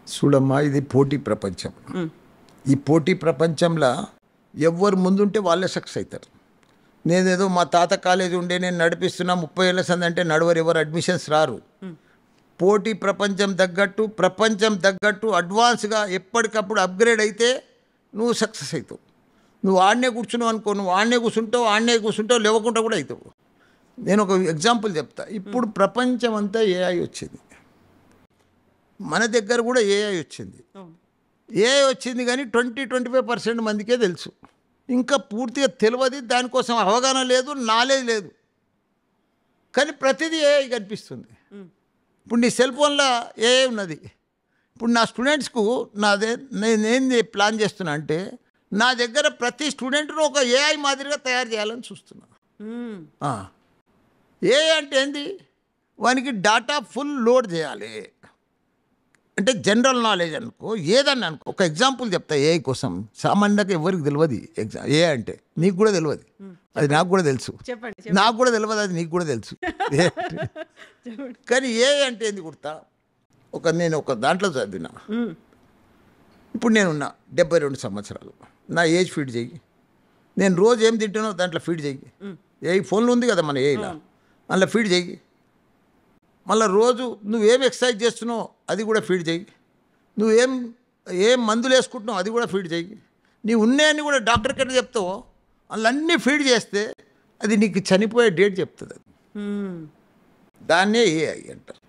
Speaker 2: చూడమ్మా, ఇది పోటీ ప్రపంచం. ఈ పోటీ ప్రపంచంలో ఎవరు ముందుంటే వాళ్ళే సక్సెస్ అవుతారు. నేనేదో మా తాత కాలేజీ ఉండే నేను నడిపిస్తున్నా 30 ఏళ్ళ సంది అంటే నడవరు, ఎవరు అడ్మిషన్స్ రారు. పోటీ ప్రపంచం తగ్గట్టు అడ్వాన్స్గా ఎప్పటికప్పుడు అప్గ్రేడ్ అయితే నువ్వు సక్సెస్ అవుతావు. నువ్వు ఆడనే కూర్చున్నావు అనుకో, నువ్వు ఆడనే కూర్చుంటావు, లేవకుండా కూడా అవుతావు. నేను ఒక ఎగ్జాంపుల్ చెప్తా. ఇప్పుడు ప్రపంచం అంతా ఏఐ వచ్చింది, మన దగ్గర కూడా ఏఐ వచ్చింది కానీ 20-25% మందికే తెలుసు. ఇంకా పూర్తిగా తెలియదు, దానికోసం అవగాహన లేదు, నాలెడ్జ్ లేదు. కానీ ప్రతిదీ ఏఐ కనిపిస్తుంది. ఇప్పుడు నీ సెల్ ఫోన్లో ఏఐ ఉన్నది. ఇప్పుడు నా స్టూడెంట్స్కు నేనేం ప్లాన్ చేస్తున్నా అంటే, నా దగ్గర ప్రతి స్టూడెంట్ను ఒక ఏఐ మాదిరిగా తయారు చేయాలని చూస్తున్నా. ఏఐ అంటే ఏంది, వానికి డాటా ఫుల్ లోడ్ చేయాలి. అంటే జనరల్ నాలెడ్జ్ అనుకో, ఏదన్నా అనుకో. ఒక ఎగ్జాంపుల్ చెప్తా ఏఐ కోసం. సామాన్యంగా ఎవరికి తెలియదు ఏఐ అంటే. నీకు కూడా తెలియదు, అది నాకు కూడా తెలుసు. నాకు కూడా తెలియదు, అది నీకు కూడా తెలుసు. కానీ ఏఐ అంటే ఏంది గుర్తా? నేను ఒక దాంట్లో చదివినా. ఇప్పుడు నేనున్నా 72 సంవత్సరాలు, నా ఏజ్ ఫీడ్ చెయ్యి. నేను రోజు ఏం తింటానో దాంట్లో ఫీడ్ చెయ్యి. ఏఐ ఫోన్లో ఉంది కదా మన ఏఐలో, అందులో ఫీడ్ చెయ్యి. మళ్ళీ రోజు నువ్వేం ఎక్సర్సైజ్ చేస్తున్నావు అది కూడా ఫీడ్ చెయ్యి. ఏం మందులు వేసుకుంటున్నావు అది కూడా ఫీడ్ చెయ్యి. నీ ఉన్నాయని కూడా డాక్టర్కి ఎట్లా చెప్తావో అన్నీ ఫీడ్ చేస్తే అది నీకు చనిపోయే డేట్ చెప్తుంది. అది దాన్నే ఏఐ అంటారు.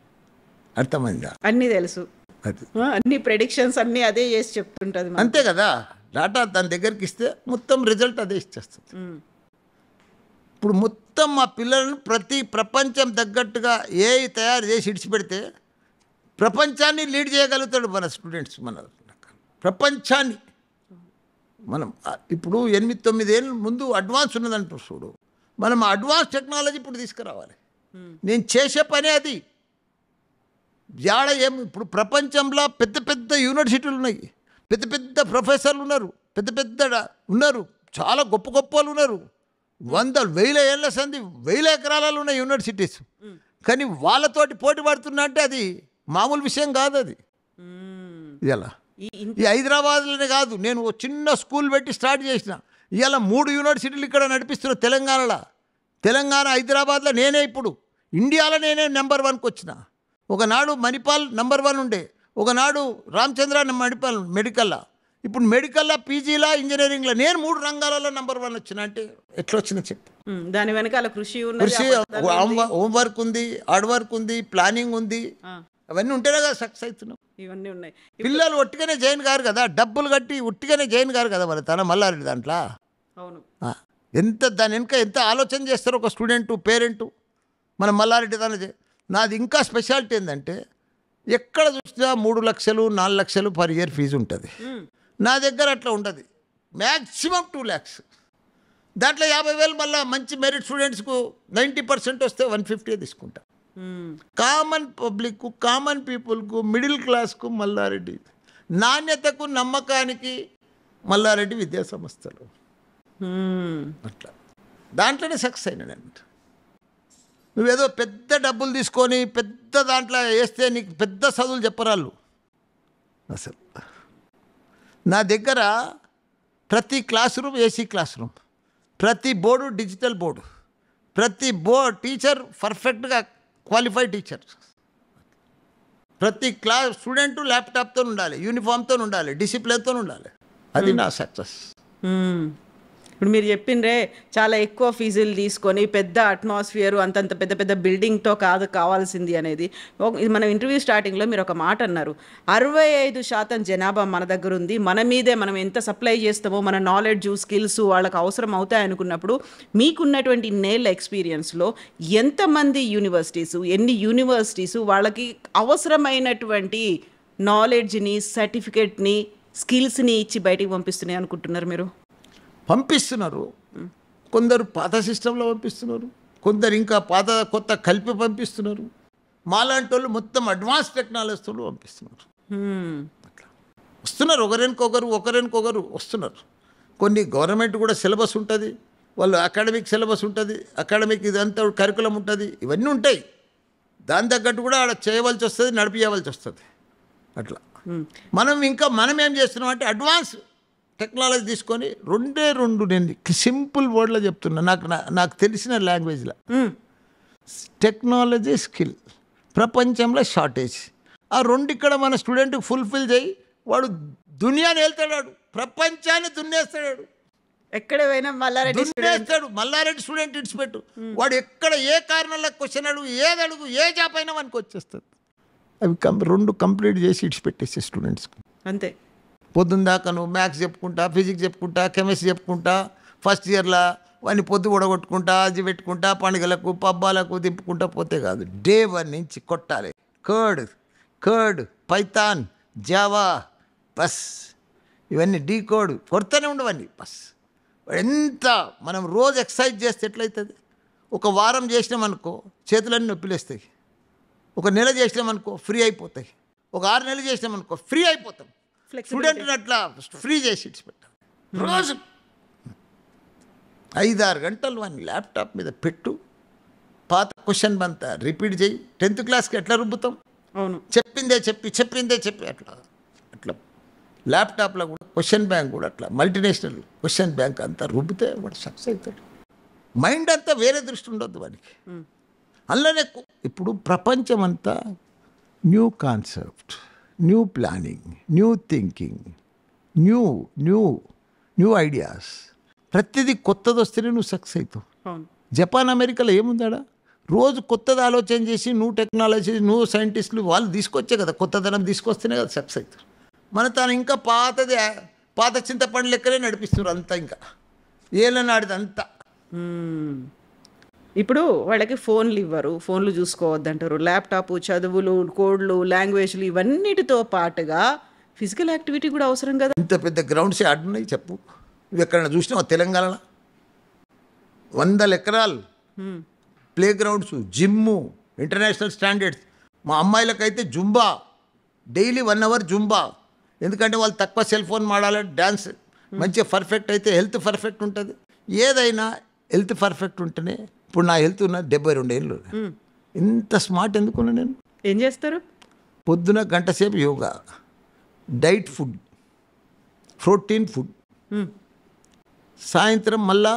Speaker 2: అర్థమైందా?
Speaker 1: అన్నీ తెలుసు.
Speaker 2: అది
Speaker 1: అన్ని ప్రెడిక్షన్స్ అన్నీ అదే చేసి చెప్తుంటుంది మనకి.
Speaker 2: అంతే కదా, డాటా దాని దగ్గరికి ఇస్తే మొత్తం రిజల్ట్ అదే ఇచ్చేస్తుంది. ఇప్పుడు మొత్తం మా పిల్లలను ప్రతి ప్రపంచం తగ్గట్టుగా ఏఐ తయారు చేసి ఇడిచిపెడితే ప్రపంచాన్ని లీడ్ చేయగలుగుతాడు మన స్టూడెంట్స్. మన ప్రపంచాన్ని మనం ఇప్పుడు 8-9 ఏళ్ళ ముందు అడ్వాన్స్ ఉన్నదంటూ చూడు, మనం అడ్వాన్స్ టెక్నాలజీ ఇప్పుడు తీసుకురావాలి. నేను చేసే పనే అది. ఇప్పుడు ప్రపంచంలో పెద్ద పెద్ద యూనివర్సిటీలు ఉన్నాయి, పెద్ద పెద్ద ప్రొఫెసర్లు ఉన్నారు, పెద్ద పెద్ద ఉన్నారు, చాలా గొప్ప గొప్ప వాళ్ళు ఉన్నారు. 100,000 ఏళ్ళ సంది 1000 ఎకరాలలో ఉన్న యూనివర్సిటీస్. కానీ వాళ్ళతోటి పోటీ పడుతున్నా అంటే అది మామూలు విషయం కాదు. అది ఇలా ఈ హైదరాబాద్లోనే కాదు, నేను ఒక చిన్న స్కూల్ పెట్టి స్టార్ట్ చేసిన. ఇవాళ 3 యూనివర్సిటీలు ఇక్కడ నడిపిస్తున్న తెలంగాణలో. తెలంగాణ హైదరాబాద్లో నేనే ఇప్పుడు ఇండియాలో నేనే నెంబర్ 1కి వచ్చిన. ఒకనాడు మణిపాల్ నెంబర్ 1 ఉండే, ఒకనాడు రామచంద్ర మణిపాల్ మెడికల్లా, ఇప్పుడు మెడికల్లా, పీజీలా, ఇంజనీరింగ్లో నేను 3 రంగాలలో నెంబర్ 1 వచ్చిన. అంటే ఎట్లా వచ్చినా చెప్పు.
Speaker 1: దాని వెనకాల కృషి
Speaker 2: హోంవర్క్ ఉంది, హార్డ్ వర్క్ ఉంది, ప్లానింగ్ ఉంది, అవన్నీ ఉంటేనే కదా సక్సెస్ అవుతున్నాం.
Speaker 1: ఇవన్నీ ఉన్నాయి.
Speaker 2: పిల్లలు ఒట్టిగానే జాయిన్ కారు కదా, డబ్బులు కట్టి ఒట్టిగానే జాయిన్ కారు కదా వాళ్ళ తన మల్లారెడ్డి దాంట్లో.
Speaker 1: అవును,
Speaker 2: ఎంత దాని వెనుక ఎంత ఆలోచన చేస్తారు ఒక స్టూడెంటు, పేరెంటు. మన మల్లారెడ్డి దాని నాది ఇంకా స్పెషాలిటీ ఏంటంటే ఎక్కడ చూసినా 3 లక్షలు 4 లక్షలు పర్ ఇయర్ ఫీజు ఉంటుంది. నా దగ్గర అట్లా ఉండదు, మ్యాక్సిమం 2 lakhs. దాంట్లో 50,000 మళ్ళీ మంచి మెరిట్ స్టూడెంట్స్కు 90% వస్తే 150 తీసుకుంటా. కామన్ పబ్లిక్కు, కామన్ పీపుల్కు, మిడిల్ క్లాస్కు మల్లారెడ్డి, నాణ్యతకు నమ్మకానికి మల్లారెడ్డి విద్యా సంస్థలు. అట్లా దాంట్లోనే సక్సెస్ అయినాడంట. నువ్వేదో పెద్ద డబ్బులు తీసుకొని పెద్ద దాంట్లో వేస్తే నీకు పెద్ద చదువులు చెప్పరాళ్ళు. అసలు నా దగ్గర ప్రతి class room AC class room, ప్రతి బోర్డు డిజిటల్ బోర్డు, ప్రతి టీచర్ పర్ఫెక్ట్గా క్వాలిఫైడ్ టీచర్, ప్రతి క్లాస్ స్టూడెంటు ల్యాప్టాప్తో ఉండాలి, యూనిఫామ్తో ఉండాలి, డిసిప్లిన్తో ఉండాలి. అది నా సక్సెస్.
Speaker 1: ఇప్పుడు మీరు చెప్పిండ్రే చాలా ఎక్కువ ఫీజులు తీసుకొని పెద్ద అట్మాస్ఫియర్ అంతంత పెద్ద పెద్ద బిల్డింగ్తో కావాల్సింది అనేది. ఇది మన ఇంటర్వ్యూ స్టార్టింగ్లో మీరు ఒక మాట అన్నారు, 65% జనాభా మన దగ్గర ఉంది, మన మీదే మనం ఎంత సప్లై చేస్తామో మన నాలెడ్జ్, స్కిల్స్ వాళ్ళకి అవసరం అవుతాయి అనుకున్నప్పుడు మీకున్నటువంటి నేళ్ళ ఎక్స్పీరియన్స్లో ఎంతమంది యూనివర్సిటీసు, ఎన్ని యూనివర్సిటీసు వాళ్ళకి అవసరమైనటువంటి నాలెడ్జ్ని, సర్టిఫికేట్ని, స్కిల్స్ని ఇచ్చి బయటికి పంపిస్తున్నాయి అనుకుంటున్నారు మీరు?
Speaker 2: పంపిస్తున్నారు. కొందరు పాత సిస్టంలో పంపిస్తున్నారు, కొందరు ఇంకా పాత కొత్త కలిపి పంపిస్తున్నారు. మాలాంటి వాళ్ళు మొత్తం అడ్వాన్స్ టెక్నాలజీతో పంపిస్తున్నారు. అట్లా వస్తున్నారు, ఒకరికొకరు వస్తున్నారు. కొన్ని గవర్నమెంట్ కూడా సిలబస్ ఉంటుంది, వాళ్ళు అకాడమిక్ సిలబస్ ఉంటుంది, అకాడమిక్ ఇదంతా కరికులం ఉంటుంది, ఇవన్నీ ఉంటాయి. దాని తగ్గట్టు కూడా ఆడ చేయవలసి వస్తుంది, నడిపించవలసి వస్తుంది. అట్లా మనం ఏం చేస్తున్నాం అంటే అడ్వాన్స్ టెక్నాలజీ తీసుకొని 2 నేను సింపుల్ వర్డ్లో చెప్తున్నా, నాకు తెలిసిన లాంగ్వేజ్లో. టెక్నాలజీ, స్కిల్ ప్రపంచంలో షార్టేజ్. ఆ 2 ఇక్కడ మన స్టూడెంట్కి ఫుల్ఫిల్ చేయి, వాడు దునియాని వెళ్తాడు, ప్రపంచాన్ని దున్నేస్తాడు.
Speaker 1: ఎక్కడ పోయినా మల్లారెడ్డి
Speaker 2: స్టూడెంట్ ఇడిచిపెట్టు, వాడు ఎక్కడ ఏ కారణంలో క్వశ్చన్ అడుగు, ఏది అడుగు, ఏ జాబ్ అయినా మనకు వచ్చేస్తుంది. అవి 2 కంప్లీట్ చేసి ఇడిచిపెట్టేసే స్టూడెంట్స్కి.
Speaker 1: అంతే.
Speaker 2: పొద్దున్న దాకా నువ్వు మ్యాథ్స్ చెప్పుకుంటా, ఫిజిక్స్ చెప్పుకుంటా, కెమిస్ట్రీ చెప్పుకుంటా, ఫస్ట్ ఇయర్లో వాడిని పొద్దు ఉడగొట్టుకుంటా, అది పెట్టుకుంటా, పండుగలకు పబ్బాలకు దింపుకుంటా పోతే కాదు. డే 1 నుంచి కొట్టాలి. కర్డ్, పైథాన్, జావా, బస్, ఇవన్నీ డీ కోడ్ కొడతానే ఉండవన్నీ. బస్ ఎంత మనం రోజు ఎక్సర్సైజ్ చేస్తే ఎట్లయితుంది? ఒక వారం చేసినామనుకో చేతులన్నీ నొప్పిలేస్తాయి, ఒక నెల చేసినామనుకో ఫ్రీ అయిపోతాయి, ఒక 6 నెలలు చేసినామనుకో ఫ్రీ అయిపోతాం. స్టూడెంట్ని అట్లా ఫ్రీ చేసి ఇచ్చిపెట్టాలి. రోజు 5-6 గంటలు వాడిని ల్యాప్టాప్ మీద పెట్టు, పాత క్వశ్చన్ అంతా రిపీట్ చేయి. 10th క్లాస్కి ఎట్లా రుబ్బుతాం?
Speaker 1: అవును,
Speaker 2: చెప్పిందే చెప్పి అట్లా ల్యాప్టాప్లో కూడా క్వశ్చన్ బ్యాంక్ కూడా అట్లా మల్టీనేషనల్ క్వశ్చన్ బ్యాంక్ అంతా రుబ్బితే వాడు సక్సెస్ అవుతాడు. మైండ్ అంతా వేరే దృష్టి ఉండొద్దు వాడికి. అందులోనే ఇప్పుడు ప్రపంచం అంతా new concept, new planning, new thinking, new ideas. ప్రతిదీ కొత్తది వస్తేనే నువ్వు సక్సెస్ అవుతావు. జపాన్, అమెరికాలో ఏముందాడా? రోజు కొత్తది ఆలోచన చేసి నువ్వు టెక్నాలజీ నువ్వు సైంటిస్టులు వాళ్ళు తీసుకొచ్చే కదా, కొత్తదనం తీసుకొస్తేనే కదా సక్సెస్ అవుతారు. మన తాను ఇంకా పాత చింతపండు లెక్కనే నడిపిస్తున్నారు అంతా, ఇంకా ఏళ్ళనాడిది అంతా.
Speaker 1: ఇప్పుడు వాళ్ళకి ఫోన్లు ఇవ్వరు, ఫోన్లు చూసుకోవద్దంటారు, ల్యాప్టాప్, చదువులు, కోడ్లు, లాంగ్వేజ్లు ఇవన్నిటితో పాటుగా ఫిజికల్ యాక్టివిటీ కూడా అవసరం కదా.
Speaker 2: ఇంత పెద్ద గ్రౌండ్స్ ఆడున్నాయి చెప్పు, ఇవి ఎక్కడైనా చూసినావా తెలంగాణలో? 100 ఎకరాలు play grounds, gym, international standards. మా అమ్మాయిలకైతే జుంబా, డైలీ 1 అవర్ జుంబా. ఎందుకంటే వాళ్ళు తక్కువ సెల్ ఫోన్ వాడాలి, డ్యాన్స్ మంచిగా పర్ఫెక్ట్ అయితే హెల్త్ పర్ఫెక్ట్ ఉంటుంది. ఏదైనా హెల్త్ పర్ఫెక్ట్ ఉంటేనే. ఇప్పుడు నా హెల్త్ ఉన్న 72 ఏళ్ళు. ఇంత స్మార్ట్ ఎందుకున్నా నేను?
Speaker 1: ఏం చేస్తారు?
Speaker 2: పొద్దున గంట సేపు yoga, diet food, protein food, సాయంత్రం మళ్ళా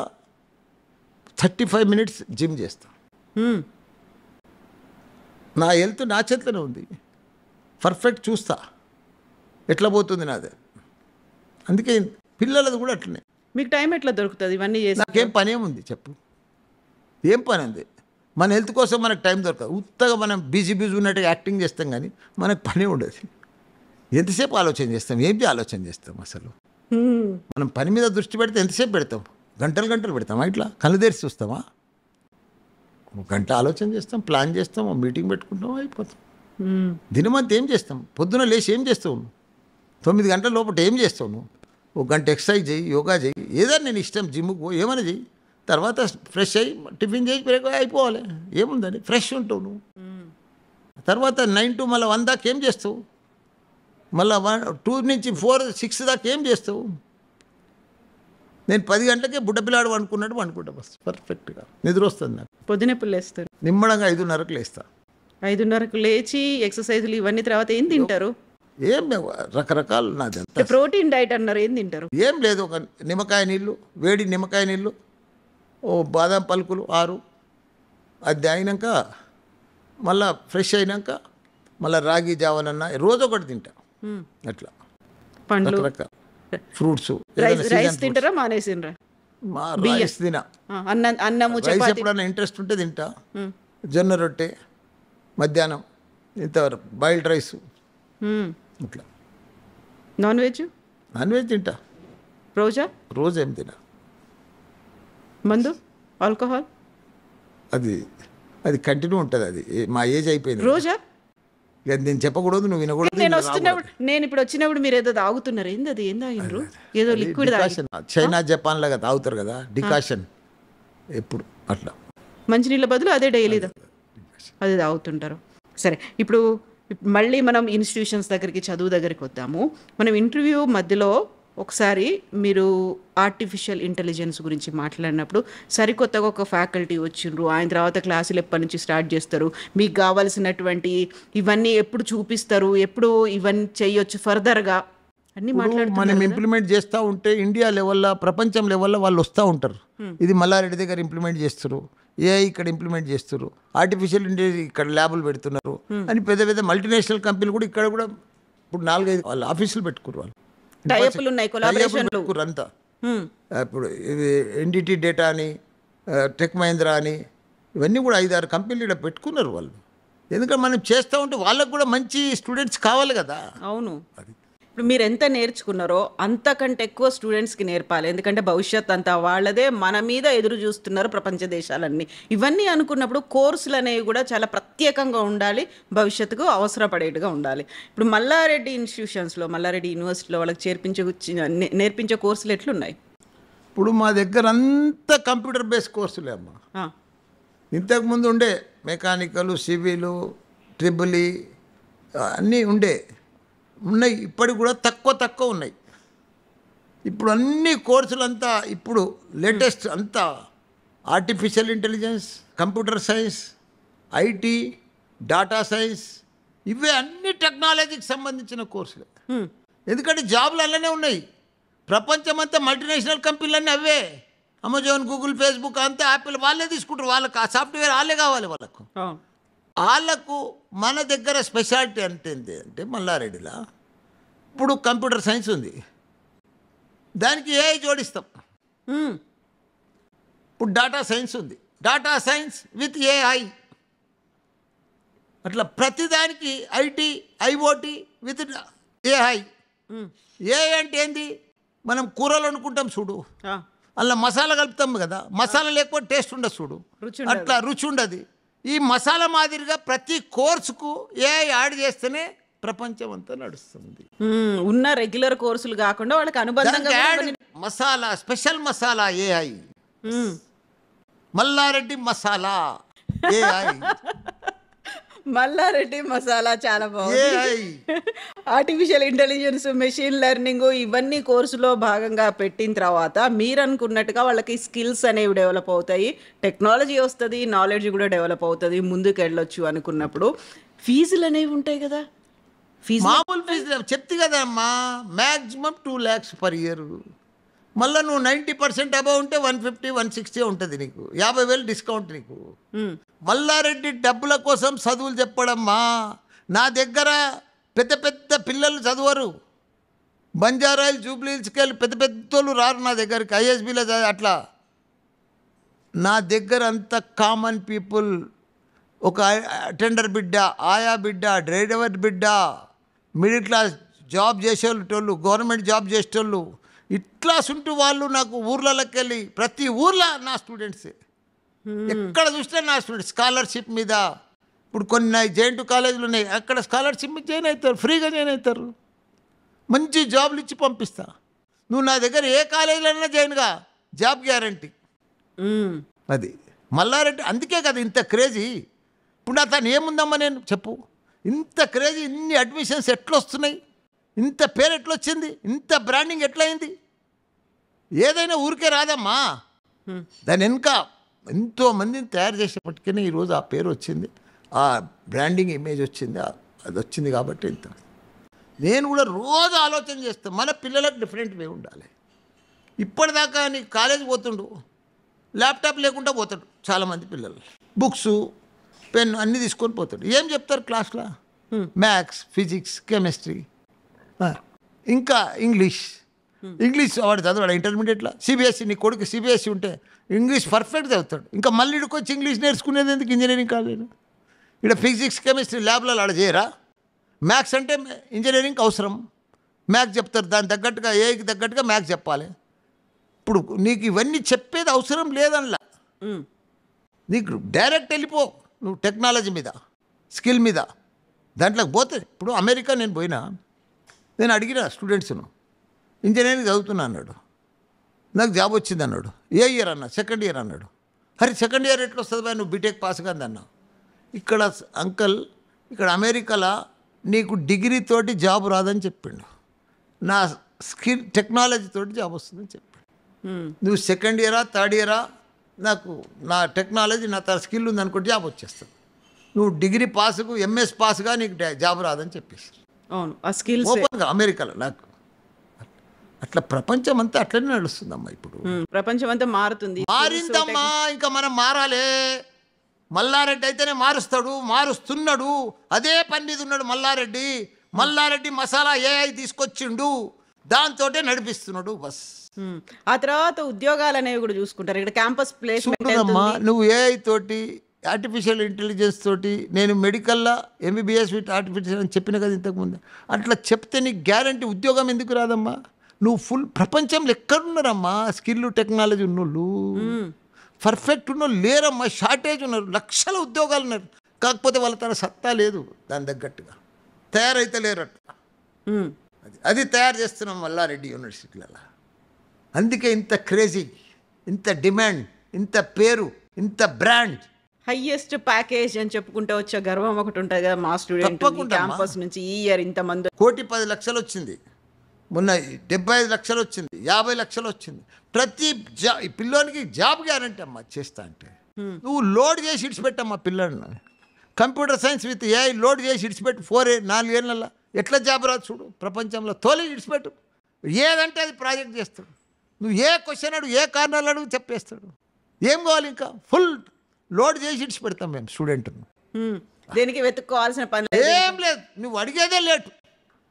Speaker 2: 35 మినిట్స్ జిమ్ చేస్తా. నా హెల్త్ నా చేతిలోనే ఉంది, పర్ఫెక్ట్ చూస్తా ఎట్లా పోతుంది నాది. అందుకే పిల్లలది కూడా అట్లనే.
Speaker 1: మీకు టైం ఎట్లా దొరుకుతుంది ఇవన్నీ చేసి?
Speaker 2: నాకేం పని ఏముంది చెప్పు, ఏం పని ఉంది? మన హెల్త్ కోసం మనకు టైం దొరకదు. ఉత్తగా మనం బిజీ ఉన్నట్టుగా యాక్టింగ్ చేస్తాం, కానీ మనకు పని ఉండదు. ఎంతసేపు ఆలోచన చేస్తాం? ఏంటి ఆలోచన చేస్తాం అసలు? మనం పని మీద దృష్టి పెడితే ఎంతసేపు పెడతాం? గంటలు పెడతామా? ఇట్లా కళ్ళు తెరిచి చూస్తామా? ఒక గంట ఆలోచన చేస్తాం, ప్లాన్ చేస్తాం, మీటింగ్ పెట్టుకుంటాం, అయిపోతాం. దినమంతా ఏం చేస్తాం? పొద్దున లేచి ఏం చేస్తావు నువ్వు? 9 గంటల లోపల ఏం చేస్తావు నువ్వు? ఒక గంట ఎక్సర్సైజ్ చేయి, యోగా చేయి, ఏదైనా నేను ఇష్టం, జిమ్కి పో, ఏమైనా చెయ్యి. తర్వాత ఫ్రెష్ అయ్యి టిఫిన్ చేసి బ్రేక్ అయిపోవాలి. ఏముందని ఫ్రెష్ ఉంటావు నువ్వు. తర్వాత 9 to మళ్ళీ 1 దాకా ఏం చేస్తావు? మళ్ళీ 2 నుంచి 4, 6 దాకా ఏం చేస్తావు? నేను 10 గంటలకే బుడ్డ పిల్లాడు వండుకున్నట్టు వండుకుంటా, బస్ పర్ఫెక్ట్గా నిద్ర వస్తుంది నాకు.
Speaker 1: పొద్దునెప్పుడు లేస్తారు?
Speaker 2: నిమ్మడంగా 5:30కు లేస్తా.
Speaker 1: 5:30కు లేచి ఎక్సర్సైజులు ఇవన్నీ తర్వాత ఏం తింటారు?
Speaker 2: ఏం రకరకాలు నాది అంతా.
Speaker 1: ప్రోటీన్ డైట్ అన్నారు, ఏం తింటారు?
Speaker 2: ఏం లేదు, ఒక నిమ్మకాయ నీళ్ళు, వేడి నిమ్మకాయ నీళ్ళు, ఓ బాదం పలుకులు 6, అది అయినాక మళ్ళీ ఫ్రెష్ అయినాక మళ్ళీ రాగి జావనన్నా రోజు ఒకటి తింటా. అట్లా
Speaker 1: పండ్లు,
Speaker 2: రకరకాల ఫ్రూట్స్.
Speaker 1: రైస్ తింటారా? మానేసిండ్రా?
Speaker 2: రైస్ తినా,
Speaker 1: అన్నము,
Speaker 2: రైస్
Speaker 1: చపాతీ.
Speaker 2: ఎప్పుడన్నా ఇంట్రెస్ట్ ఉంటే తింటా. జొన్న రొట్టె మధ్యాహ్నం, ఇంతవరకు బాయిల్డ్ రైస్. ఇట్లా
Speaker 1: నాన్ వెజ్
Speaker 2: తింటా. రోజు ఏం తినా.
Speaker 1: మందు, ఆల్కహాల్
Speaker 2: అది కంటిన్యూ ఉంటుంది. అది మా ఏజ్ అయిపోయింది.
Speaker 1: రోజా?
Speaker 2: ఇక నేను చెప్పకూడదు, నువ్వు వినకూడదు.
Speaker 1: నేను ఇప్పుడు వచ్చినప్పుడు మీరు ఏదో తాగుతున్నారు, ఏంది అది? ఏం తాగినరు? ఏదో లిక్విడ్
Speaker 2: డికాషన్, చైనా జపాన్ లాగా తాగుతారు కదా డికాషన్, ఎప్పుడు అట్లా
Speaker 1: మంచినీళ్ళ బదులు అదే డైలీ అది తాగుతుంటారు. సరే, ఇప్పుడు మళ్ళీ మనం ఇన్స్టిట్యూషన్స్ దగ్గరికి, చదువు దగ్గరికి వద్దాము. మనం ఇంటర్వ్యూ మధ్యలో ఒకసారి మీరు ఆర్టిఫిషియల్ ఇంటెలిజెన్స్ గురించి మాట్లాడినప్పుడు సరికొత్తగా ఒక ఫ్యాకల్టీ వచ్చిండ్రు, ఆయన తర్వాత క్లాసులు ఎప్పటి నుంచి స్టార్ట్ చేస్తారు, మీకు కావాల్సినటువంటి ఇవన్నీ ఎప్పుడు చూపిస్తారు, ఎప్పుడు ఇవన్నీ చేయొచ్చు ఫర్దర్గా అన్నీ మాట్లాడుతున్నారు.
Speaker 2: మనం ఇంప్లిమెంట్ చేస్తూ ఉంటే ఇండియా లెవెల్లో, ప్రపంచం లెవెల్లో వాళ్ళు వస్తూ ఉంటారు. ఇది మల్లారెడ్డి దగ్గర ఇంప్లిమెంట్ చేస్తారు, ఏఐ ఇక్కడ ఇంప్లిమెంట్ చేస్తారు, ఆర్టిఫిషియల్ ఇంటెలిజెన్స్ ఇక్కడ ల్యాబులు పెడుతున్నారు అని పెద్ద పెద్ద మల్టీనేషనల్ కంపెనీలు కూడా ఇక్కడ కూడా ఇప్పుడు 4-5 వాళ్ళు ఆఫీసులు పెట్టుకున్నారు. వాళ్ళు
Speaker 1: టైపులు ఉన్నాయి, కొలాబరేషన్లు
Speaker 2: అంతా. ఇప్పుడు ఇది ఎన్డిటి డేటా అని, టెక్ మహేంద్ర అని, ఇవన్నీ కూడా 5-6 కంపెనీలు ఇక్కడ పెట్టుకున్నారు వాళ్ళు. ఎందుకంటే మనం చేస్తూ ఉంటే వాళ్ళకు కూడా మంచి స్టూడెంట్స్ కావాలి కదా.
Speaker 1: అవును. ఇప్పుడు మీరు ఎంత నేర్చుకున్నారో అంతకంటే ఎక్కువ స్టూడెంట్స్కి నేర్పాలి. ఎందుకంటే భవిష్యత్ అంతా వాళ్ళదే, మన మీద ఎదురు చూస్తున్నారు ప్రపంచ దేశాలన్నీ. ఇవన్నీ అనుకున్నప్పుడు కోర్సులు అనేవి కూడా చాలా ప్రత్యేకంగా ఉండాలి, భవిష్యత్తుకు అవసరపడేట్టుగా ఉండాలి. ఇప్పుడు మల్లారెడ్డి ఇన్స్టిట్యూషన్స్లో, మల్లారెడ్డి యూనివర్సిటీలో వాళ్ళకి నేర్పించే కోర్సులు ఎట్లున్నాయి?
Speaker 2: ఇప్పుడు మా దగ్గర అంతా కంప్యూటర్ బేస్డ్ కోర్సులే అమ్మా. ఇంతకుముందు ఉండే మెకానికల్, సివిల్, ట్రిపుల్ ఈ అన్నీ ఉన్నాయి. ఇప్పటికి కూడా తక్కువ ఉన్నాయి. ఇప్పుడు అన్ని కోర్సులంతా ఇప్పుడు లేటెస్ట్ అంతా artificial intelligence, computer science, IT, data science, ఇవే అన్ని టెక్నాలజీకి సంబంధించిన కోర్సులే. ఎందుకంటే జాబ్లు అలానే ఉన్నాయి. ప్రపంచమంతా మల్టీనేషనల్ కంపెనీలన్నీ అవే. అమెజాన్, గూగుల్, ఫేస్బుక్ అంతా, యాపిల్ వాళ్ళే తీసుకుంటారు. వాళ్ళకి ఆ సాఫ్ట్వేర్ వాళ్ళే కావాలి. వాళ్ళకు మన దగ్గర స్పెషాలిటీ అంటే మల్లారెడ్డిలా ఇప్పుడు కంప్యూటర్ సైన్స్ ఉంది, దానికి ఏఐ జోడిస్తాం. ఇప్పుడు డాటా సైన్స్ ఉంది, డేటా సైన్స్ విత్ ఏఐ. అట్లా ప్రతిదానికి IT, IoT with AI. AI అంటే ఏంది? మనం కూరలు అనుకుంటాం చూడు, అలా మసాలా కలుపుతాం కదా, మసాలా లేకపోతే టేస్ట్ ఉండదు చూడు, అట్లా రుచి ఉండదు. ఈ మసాలా మాదిరిగా ప్రతి కోర్సుకు ఏఐ యాడ్ చేస్తేనే ప్రపంచం అంతా నడుస్తుంది.
Speaker 1: ఉన్న రెగ్యులర్ కోర్సులు కాకుండా వాళ్ళకి అనుబంధంగా
Speaker 2: masala, special masala AI. Malla Reddy masala AI.
Speaker 1: Malla Reddy masala చాలా బాగుంది. ఆర్టిఫిషియల్ ఇంటెలిజెన్స్, మెషిన్ లెర్నింగ్ ఇవన్నీ కోర్సులో భాగంగా పెట్టిన తర్వాత మీరు అనుకున్నట్టుగా వాళ్ళకి స్కిల్స్ అనేవి డెవలప్ అవుతాయి, టెక్నాలజీ వస్తుంది, నాలెడ్జ్ కూడా డెవలప్ అవుతుంది, ముందుకు వెళ్ళొచ్చు అనుకున్నప్పుడు ఫీజులు అనేవి ఉంటాయి కదా.
Speaker 2: మామూలు ఫీజు చెప్తే కదా అమ్మా, మ్యాక్సిమం 2 lakhs పర్ ఇయర్. మళ్ళీ నువ్వు 90% అబౌవ్ ఉంటే 150, 160 ఉంటుంది నీకు, 50,000 డిస్కౌంట్ నీకు. మల్లారెడ్డి డబ్బుల కోసం చదువులు చెప్పడమ్మా. నా దగ్గర పెద్ద పెద్ద పిల్లలు చదవరు, బంజారాయిల్, జూబ్లీ హిల్స్కి వెళ్ళి పెద్ద పెద్దోళ్ళు రారు నా దగ్గరికి, ఐఎస్బీలో అట్లా. నా దగ్గర అంత కామన్ పీపుల్, ఒక అటెండర్ బిడ్డ, ఆయా బిడ్డ, డ్రైవర్ బిడ్డ, మిడిల్ క్లాస్ జాబ్ చేసేటోళ్ళు, గవర్నమెంట్ జాబ్ చేసేటోళ్ళు, ఇట్లా సుంటూ వాళ్ళు నాకు ఊర్లలోకి వెళ్ళి ప్రతి ఊర్లో నా స్టూడెంట్సే. ఎక్కడ చూసినా నా స్టూడెంట్స్ స్కాలర్షిప్ మీద. ఇప్పుడు కొన్ని జేఎన్‌టూ కాలేజీలు ఉన్నాయి, అక్కడ స్కాలర్షిప్ మీద జాయిన్ అవుతారు, ఫ్రీగా జాయిన్ అవుతారు, మంచి జాబ్లు ఇచ్చి పంపిస్తా. నువ్వు నా దగ్గర ఏ కాలేజీలైనా జాయిన్గా, జాబ్ గ్యారంటీ. అది మల్లారెడ్డి. అందుకే కదా ఇంత క్రేజీ. ఇప్పుడు అతను ఏముందమ్మా నేను చెప్పు, ఇంత క్రేజీ, ఇన్ని అడ్మిషన్స్ ఎట్లా వస్తున్నాయి, ఇంత పేరు ఎట్లా వచ్చింది, ఇంత బ్రాండింగ్ ఎట్లా అయింది? ఏదైనా ఊరికే రాదమ్మా, దాని వెనుక ఎంతోమందిని తయారు చేసేప్పటికీ ఈరోజు ఆ పేరు వచ్చింది, ఆ బ్రాండింగ్ ఇమేజ్ వచ్చింది, అది వచ్చింది. కాబట్టి ఇంత నేను కూడా రోజు ఆలోచన చేస్తాను, మన పిల్లలకు డిఫరెంట్ వే ఉండాలి. ఇప్పటిదాకా నీకు కాలేజీ పోతుండు, ల్యాప్టాప్ లేకుండా పోతాడు చాలామంది పిల్లలు, బుక్స్, పెన్ అన్నీ తీసుకొని పోతాడు. ఏం చెప్తారు క్లాస్లో? మ్యాథ్స్, ఫిజిక్స్, కెమిస్ట్రీ, ఇంకా ఇంగ్లీష్. వాడు చదవాడు ఇంటర్మీడియట్లో. సిబిఎస్ఈ, నీ కొడుకు సిబిఎస్ఈ ఉంటే ఇంగ్లీష్ పర్ఫెక్ట్ చదువుతాడు. ఇంకా మళ్ళీ ఇక్కడికి వచ్చి ఇంగ్లీష్ నేర్చుకునేది ఎందుకు? ఇంజనీరింగ్ కాలేదు. ఇక్కడ ఫిజిక్స్, కెమిస్ట్రీ ల్యాబ్లలో ఆడ చేయరా? మ్యాథ్స్ అంటే ఇంజనీరింగ్కి అవసరం, మ్యాథ్స్ చెప్తారు, దాని తగ్గట్టుగా ఏకి తగ్గట్టుగా మ్యాథ్స్ చెప్పాలి. ఇప్పుడు నీకు ఇవన్నీ చెప్పేది అవసరం లేదనలా, నీకు డైరెక్ట్ వెళ్ళిపో నువ్వు టెక్నాలజీ మీద, స్కిల్ మీద, దాంట్లోకి పోతే. ఇప్పుడు అమెరికా నేను పోయినా, నేను అడిగిన స్టూడెంట్స్ను, ఇంజనీరింగ్ చదువుతున్నా అన్నాడు, నాకు జాబ్ వచ్చింది అన్నాడు. ఏ ఇయర్ అన్నా? సెకండ్ ఇయర్ అన్నాడు. అరే సెకండ్ ఇయర్ ఎట్లా వస్తుంది బాయ్, నువ్వు బీటెక్ పాస్ కాదు అన్నా. ఇక్కడ అంకల్, ఇక్కడ అమెరికాలో నీకు డిగ్రీతోటి జాబ్ రాదని చెప్పిండు, నా స్కిల్ టెక్నాలజీ తోటి జాబ్ వస్తుందని చెప్పాడు. నువ్వు సెకండ్ ఇయరా, థర్డ్ ఇయరా, నాకు నా టెక్నాలజీ, నా స్కిల్ ఉంది అనుకుంటే జాబ్ వచ్చేస్తుంది. నువ్వు డిగ్రీ పాస్కు, ఎంఎస్ పాస్గా నీకు జాబ్ రాదని చెప్పేసి.
Speaker 1: అవును, ఆ స్కిల్స్
Speaker 2: ఓపెన్గా అమెరికాలో. నాకు అట్లా ప్రపంచం అంతా అట్లనే నడుస్తుందమ్మా. ఇప్పుడు
Speaker 1: ప్రపంచం అంతా మారుతుంది,
Speaker 2: మారిందమ్మా, ఇంకా మనం మారాలి. మల్లారెడ్డి అయితేనే మారుస్తాడు, మారుస్తున్నాడు, అదే పని మీద ఉన్నాడు మల్లారెడ్డి. మల్లారెడ్డి మసాలా ఏఐ తీసుకొచ్చిండు, దాంతోటే నడిపిస్తున్నాడు బస్.
Speaker 1: ఆ తర్వాత ఉద్యోగాలు అనేవి కూడా చూసుకుంటారు. ఇక్కడ క్యాంపస్ ప్లేస్మెంట్.
Speaker 2: నువ్వు ఏఐ తోటి, ఆర్టిఫిషియల్ ఇంటెలిజెన్స్ తోటి, నేను మెడికల్లో ఎంబీబీఎస్ విత్ ఆర్టిఫిషియల్ అని చెప్పిన కదా ఇంతకుముందు, అట్లా చెప్తే నీకు గ్యారంటీ ఉద్యోగం ఎందుకు రాదమ్మా? నువ్వు ఫుల్ ప్రపంచంలో ఎక్కడున్నారమ్మా స్కిల్ టెక్నాలజీ ఉన్నోళ్ళు, పర్ఫెక్ట్ ఉన్నోళ్ళు లేరమ్మా, షార్టేజ్ ఉన్నారు, లక్షల ఉద్యోగాలు ఉన్నారు. కాకపోతే వాళ్ళ తన సత్తా లేదు, దాని తగ్గట్టుగా తయారైతే లేరు. అట్లా అది తయారు చేస్తున్నాం మల్లారెడ్డి యూనివర్సిటీలలో. అందుకే ఇంత క్రేజీ, ఇంత డిమాండ్, ఇంత పేరు, ఇంత బ్రాండ్.
Speaker 1: హైయెస్ట్ ప్యాకేజ్ అని చెప్పుకుంటే వచ్చే గర్వం ఒకటి ఉంటుంది కదా మా స్టూడెంట్ క్యాంపస్ నుంచి ఈ ఇయర్ ఇంతమంది.
Speaker 2: 1,10,00,000 వచ్చింది, మొన్న 75 లక్షలు వచ్చింది, 50 లక్షలు వచ్చింది. ప్రతి పిల్లోనికి జాబ్ గ్యారంటీ అమ్మా చేస్తా అంటే. నువ్వు లోడ్ చేసి ఇడిచిపెట్టమ్మా పిల్లల్ని, computer science with AI load చేసి ఇడిచిపెట్టు. 4 ఏళ్ళల్లో ఎట్లా జాబ్ రాదు చూడు ప్రపంచంలో. తోలి ఇడిచిపెట్టు, ఏదంటే అది ప్రాజెక్ట్ చేస్తాడు. నువ్వు ఏ క్వశ్చన్ అడుగు, ఏ కారణాలు అడుగు చెప్పేస్తాడు. ఏం కావాలి ఇంకా? ఫుల్ లోడ్ చేసి ఇడిచిపెడతాం మేము స్టూడెంట్ను.
Speaker 1: దేనికి వెతుక్కోవాల్సిన పని
Speaker 2: ఏం లేదు, నువ్వు అడిగేదే లేటు.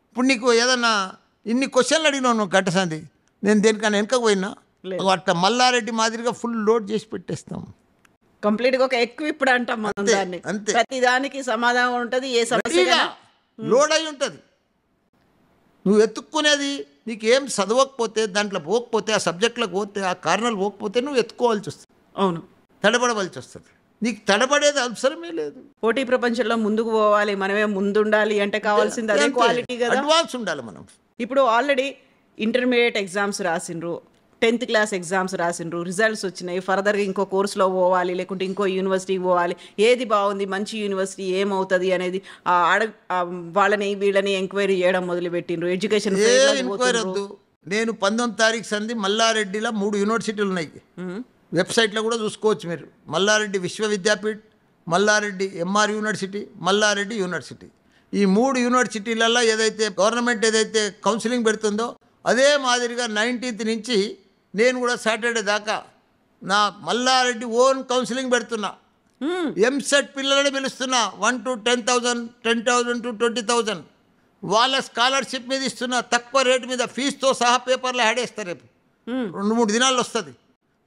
Speaker 2: ఇప్పుడు నీకు ఏదన్నా ఇన్ని క్వశ్చన్లు అడిగినావు నువ్వు గంట సంది, నేను దేనికన్నా వెనక పోయినా అట్లా మల్లారెడ్డి మాదిరిగా ఫుల్ లోడ్ చేసి పెట్టేస్తాం.
Speaker 1: కంప్లీట్గా ఒక ఎక్విప్డ్ అంటాం మనం
Speaker 2: అంతే,
Speaker 1: దాన్ని.
Speaker 2: అంతే.
Speaker 1: ప్రతి దానికి సమాధానం ఉంటుంది, ఏ సమస్య
Speaker 2: రెడీగా లోడ్ అయి ఉంటుంది. నువ్వు ఎత్తుక్కునేది నీకు ఏం చదవకపోతే, దాంట్లో పోకపోతే, ఆ సబ్జెక్టులకు పోతే, ఆ కారణాలు పోకపోతే నువ్వు ఎత్తుకోవాల్సి వస్తుంది,
Speaker 1: అవును.
Speaker 2: తడబడవలసి వస్తుంది. నీకు తడబడేది అవసరమే లేదు.
Speaker 1: పోటీ ప్రపంచంలో ముందుకు పోవాలి, మనమే ముందుండాలి అంటే కావాల్సింది అదే క్వాలిటీ కదా.
Speaker 2: అడ్వాన్స్ ఉండాలి మనం.
Speaker 1: ఇప్పుడు ఆల్రెడీ ఇంటర్మీడియట్ ఎగ్జామ్స్ రాసిండ్రు, 10th క్లాస్ ఎగ్జామ్స్ రాసిండ్రు, రిజల్ట్స్ వచ్చినాయి, ఫర్దర్గా ఇంకో కోర్సులో పోవాలి, లేకుంటే ఇంకో యూనివర్సిటీకి పోవాలి, ఏది బాగుంది, మంచి యూనివర్సిటీ ఏమవుతుంది అనేది వాళ్ళని వీళ్ళని ఎంక్వైరీ చేయడం మొదలుపెట్టిండ్రు. ఎడ్యుకేషన్
Speaker 2: ఎంక్వైరీ వద్దు. నేను 19 తారీఖు సంది మల్లారెడ్డిలో 3 యూనివర్సిటీలు ఉన్నాయి. వెబ్సైట్లో కూడా చూసుకోవచ్చు మీరు. Malla Reddy Vishwavidyapeeth, Malla Reddy MR university, Malla Reddy university. ఈ 3 యూనివర్సిటీలలో ఏదైతే గవర్నమెంట్ ఏదైతే కౌన్సిలింగ్ పెడుతుందో అదే మాదిరిగా 19th నుంచి నేను కూడా సాటర్డే దాకా నా మల్లారెడ్డి ఓన్ కౌన్సిలింగ్ పెడుతున్నా. ఎంసెట్ పిల్లలని పిలుస్తున్నా. 1 to 10,000, 10,000 to 20,000 వాళ్ళ స్కాలర్షిప్ మీద ఇస్తున్నా. తక్కువ రేటు మీద ఫీజుతో సహా పేపర్లో యాడేస్తారు. రేపు 2-3 దినాల్లో వస్తుంది.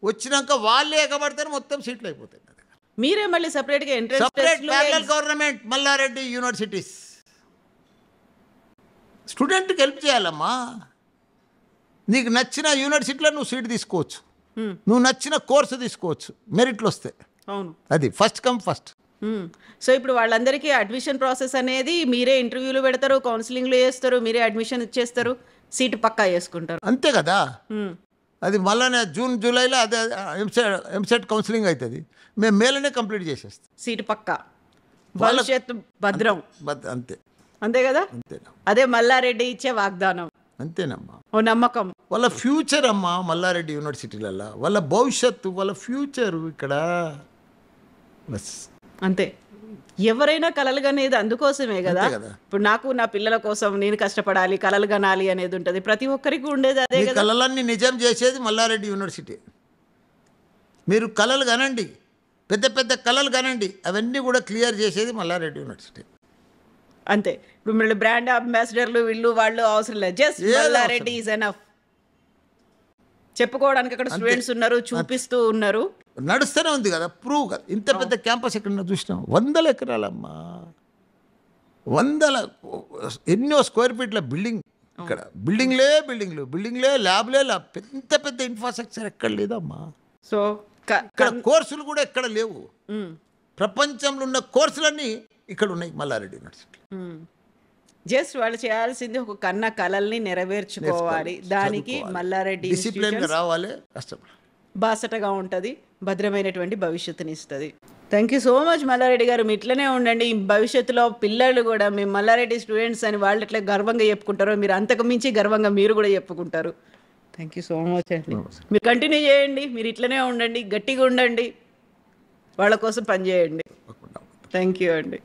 Speaker 2: వచ్చినాక వాళ్ళే ఎగబడతారు, మొత్తం సీట్లు అయిపోతాయి.
Speaker 1: మీరే మళ్ళీ సపరేట్గా
Speaker 2: separate parallel government Malla Reddy universities. స్టూడెంట్కి హెల్ప్ చేయాలమ్మా. నీకు నచ్చిన యూనివర్సిటీలో నువ్వు సీట్ తీసుకోవచ్చు, నువ్వు నచ్చిన కోర్సు తీసుకోవచ్చు, మెరిట్లు వస్తే.
Speaker 1: అవును,
Speaker 2: అది ఫస్ట్ కమ్ ఫస్ట్.
Speaker 1: సో ఇప్పుడు వాళ్ళందరికీ అడ్మిషన్ ప్రాసెస్ అనేది మీరే ఇంటర్వ్యూలు పెడతారు, కౌన్సిలింగ్లు చేస్తారు, మీరే అడ్మిషన్ ఇచ్చేస్తారు, సీటు పక్కా చేసుకుంటారు.
Speaker 2: అంతే కదా. అది మళ్ళీ జూన్ జూలైలో అదే ఎంసెట్ కౌన్సిలింగ్ అవుతుంది. మేము మేలనే కంప్లీట్ చేసేస్తాం.
Speaker 1: సీటు పక్కా, భవిష్యత్తు భద్రం.
Speaker 2: అంతే
Speaker 1: అంతే కదా.
Speaker 2: అంతేనా.
Speaker 1: అదే మల్లారెడ్డి ఇచ్చే వాగ్దానం.
Speaker 2: అంతేనమ్మా.
Speaker 1: ఓ నమ్మకం.
Speaker 2: వాళ్ళ ఫ్యూచర్ అమ్మా మల్లారెడ్డి యూనివర్సిటీలలో, వాళ్ళ భవిష్యత్తు, వాళ్ళ ఫ్యూచరు ఇక్కడ. బస్
Speaker 1: అంతే. ఎవరైనా కలలు కనేది అందుకోసమే కదా. ఇప్పుడు నాకు నా పిల్లల కోసం నేను కష్టపడాలి, కలలు కనాలి అనేది ఉంటుంది. ప్రతి ఒక్కరికి ఉండేది అదే కదా.
Speaker 2: కళలన్నీ నిజం చేసేది మల్లారెడ్డి యూనివర్సిటీ. మీరు కళలు కనండి, పెద్ద పెద్ద కళలు కనండి, అవన్నీ కూడా క్లియర్ చేసేది మల్లారెడ్డి యూనివర్సిటీ.
Speaker 1: అంతే. ఇప్పుడు మళ్ళీ బ్రాండ్ అంబాసిడర్లు వీళ్ళు వాళ్ళు అవసరం లేదు. Just Malla Reddy is enough. చెప్పుకోవడానికి అక్కడ స్టూడెంట్స్ ఉన్నారు, చూపిస్తూ ఉన్నారు,
Speaker 2: నడుస్తూనే ఉంది కదా. ప్రూవ్ కదా. ఇంత పెద్ద క్యాంపస్ ఎక్కడ చూసినాం, 100 ఎకరాలమ్మా, 100 ఎన్నో స్క్వేర్ ఫీట్ల బిల్డింగ్. ఇక్కడ బిల్డింగ్లే ల్యాబ్లే ల్యాబ్, పెద్ద పెద్ద ఇన్ఫ్రాస్ట్రక్చర్ ఎక్కడ లేదమ్మా.
Speaker 1: సో
Speaker 2: ఇక్కడ కోర్సులు కూడా ఎక్కడ లేవు. ప్రపంచంలో ఉన్న కోర్సులన్నీ ఇక్కడ ఉన్నాయి మల్లారెడ్డి యూనివర్సిటీ.
Speaker 1: జస్ట్ వాళ్ళు చేయాల్సింది ఒక కన్న కలల్ని నెరవేర్చుకోవాలి. దానికి మల్లారెడ్డి
Speaker 2: డిసిప్లిన్ రావాలి, కష్టపడాలి,
Speaker 1: బాసటగా ఉంటుంది, భద్రమైనటువంటి భవిష్యత్తుని ఇస్తుంది. Thank you so much Malla Reddy గారు. మీ ఇట్లనే ఉండండి. భవిష్యత్తులో పిల్లలు కూడా మేము మల్లారెడ్డి స్టూడెంట్స్ అని వాళ్ళు ఎట్లా గర్వంగా చెప్పుకుంటారో మీరు అంతకు మించి గర్వంగా మీరు కూడా చెప్పుకుంటారు. థ్యాంక్ యూ సో మచ్ అండి. మీరు కంటిన్యూ చేయండి, మీరు ఇట్లనే ఉండండి, గట్టిగా ఉండండి, వాళ్ళ కోసం పనిచేయండి. థ్యాంక్ యూ అండి.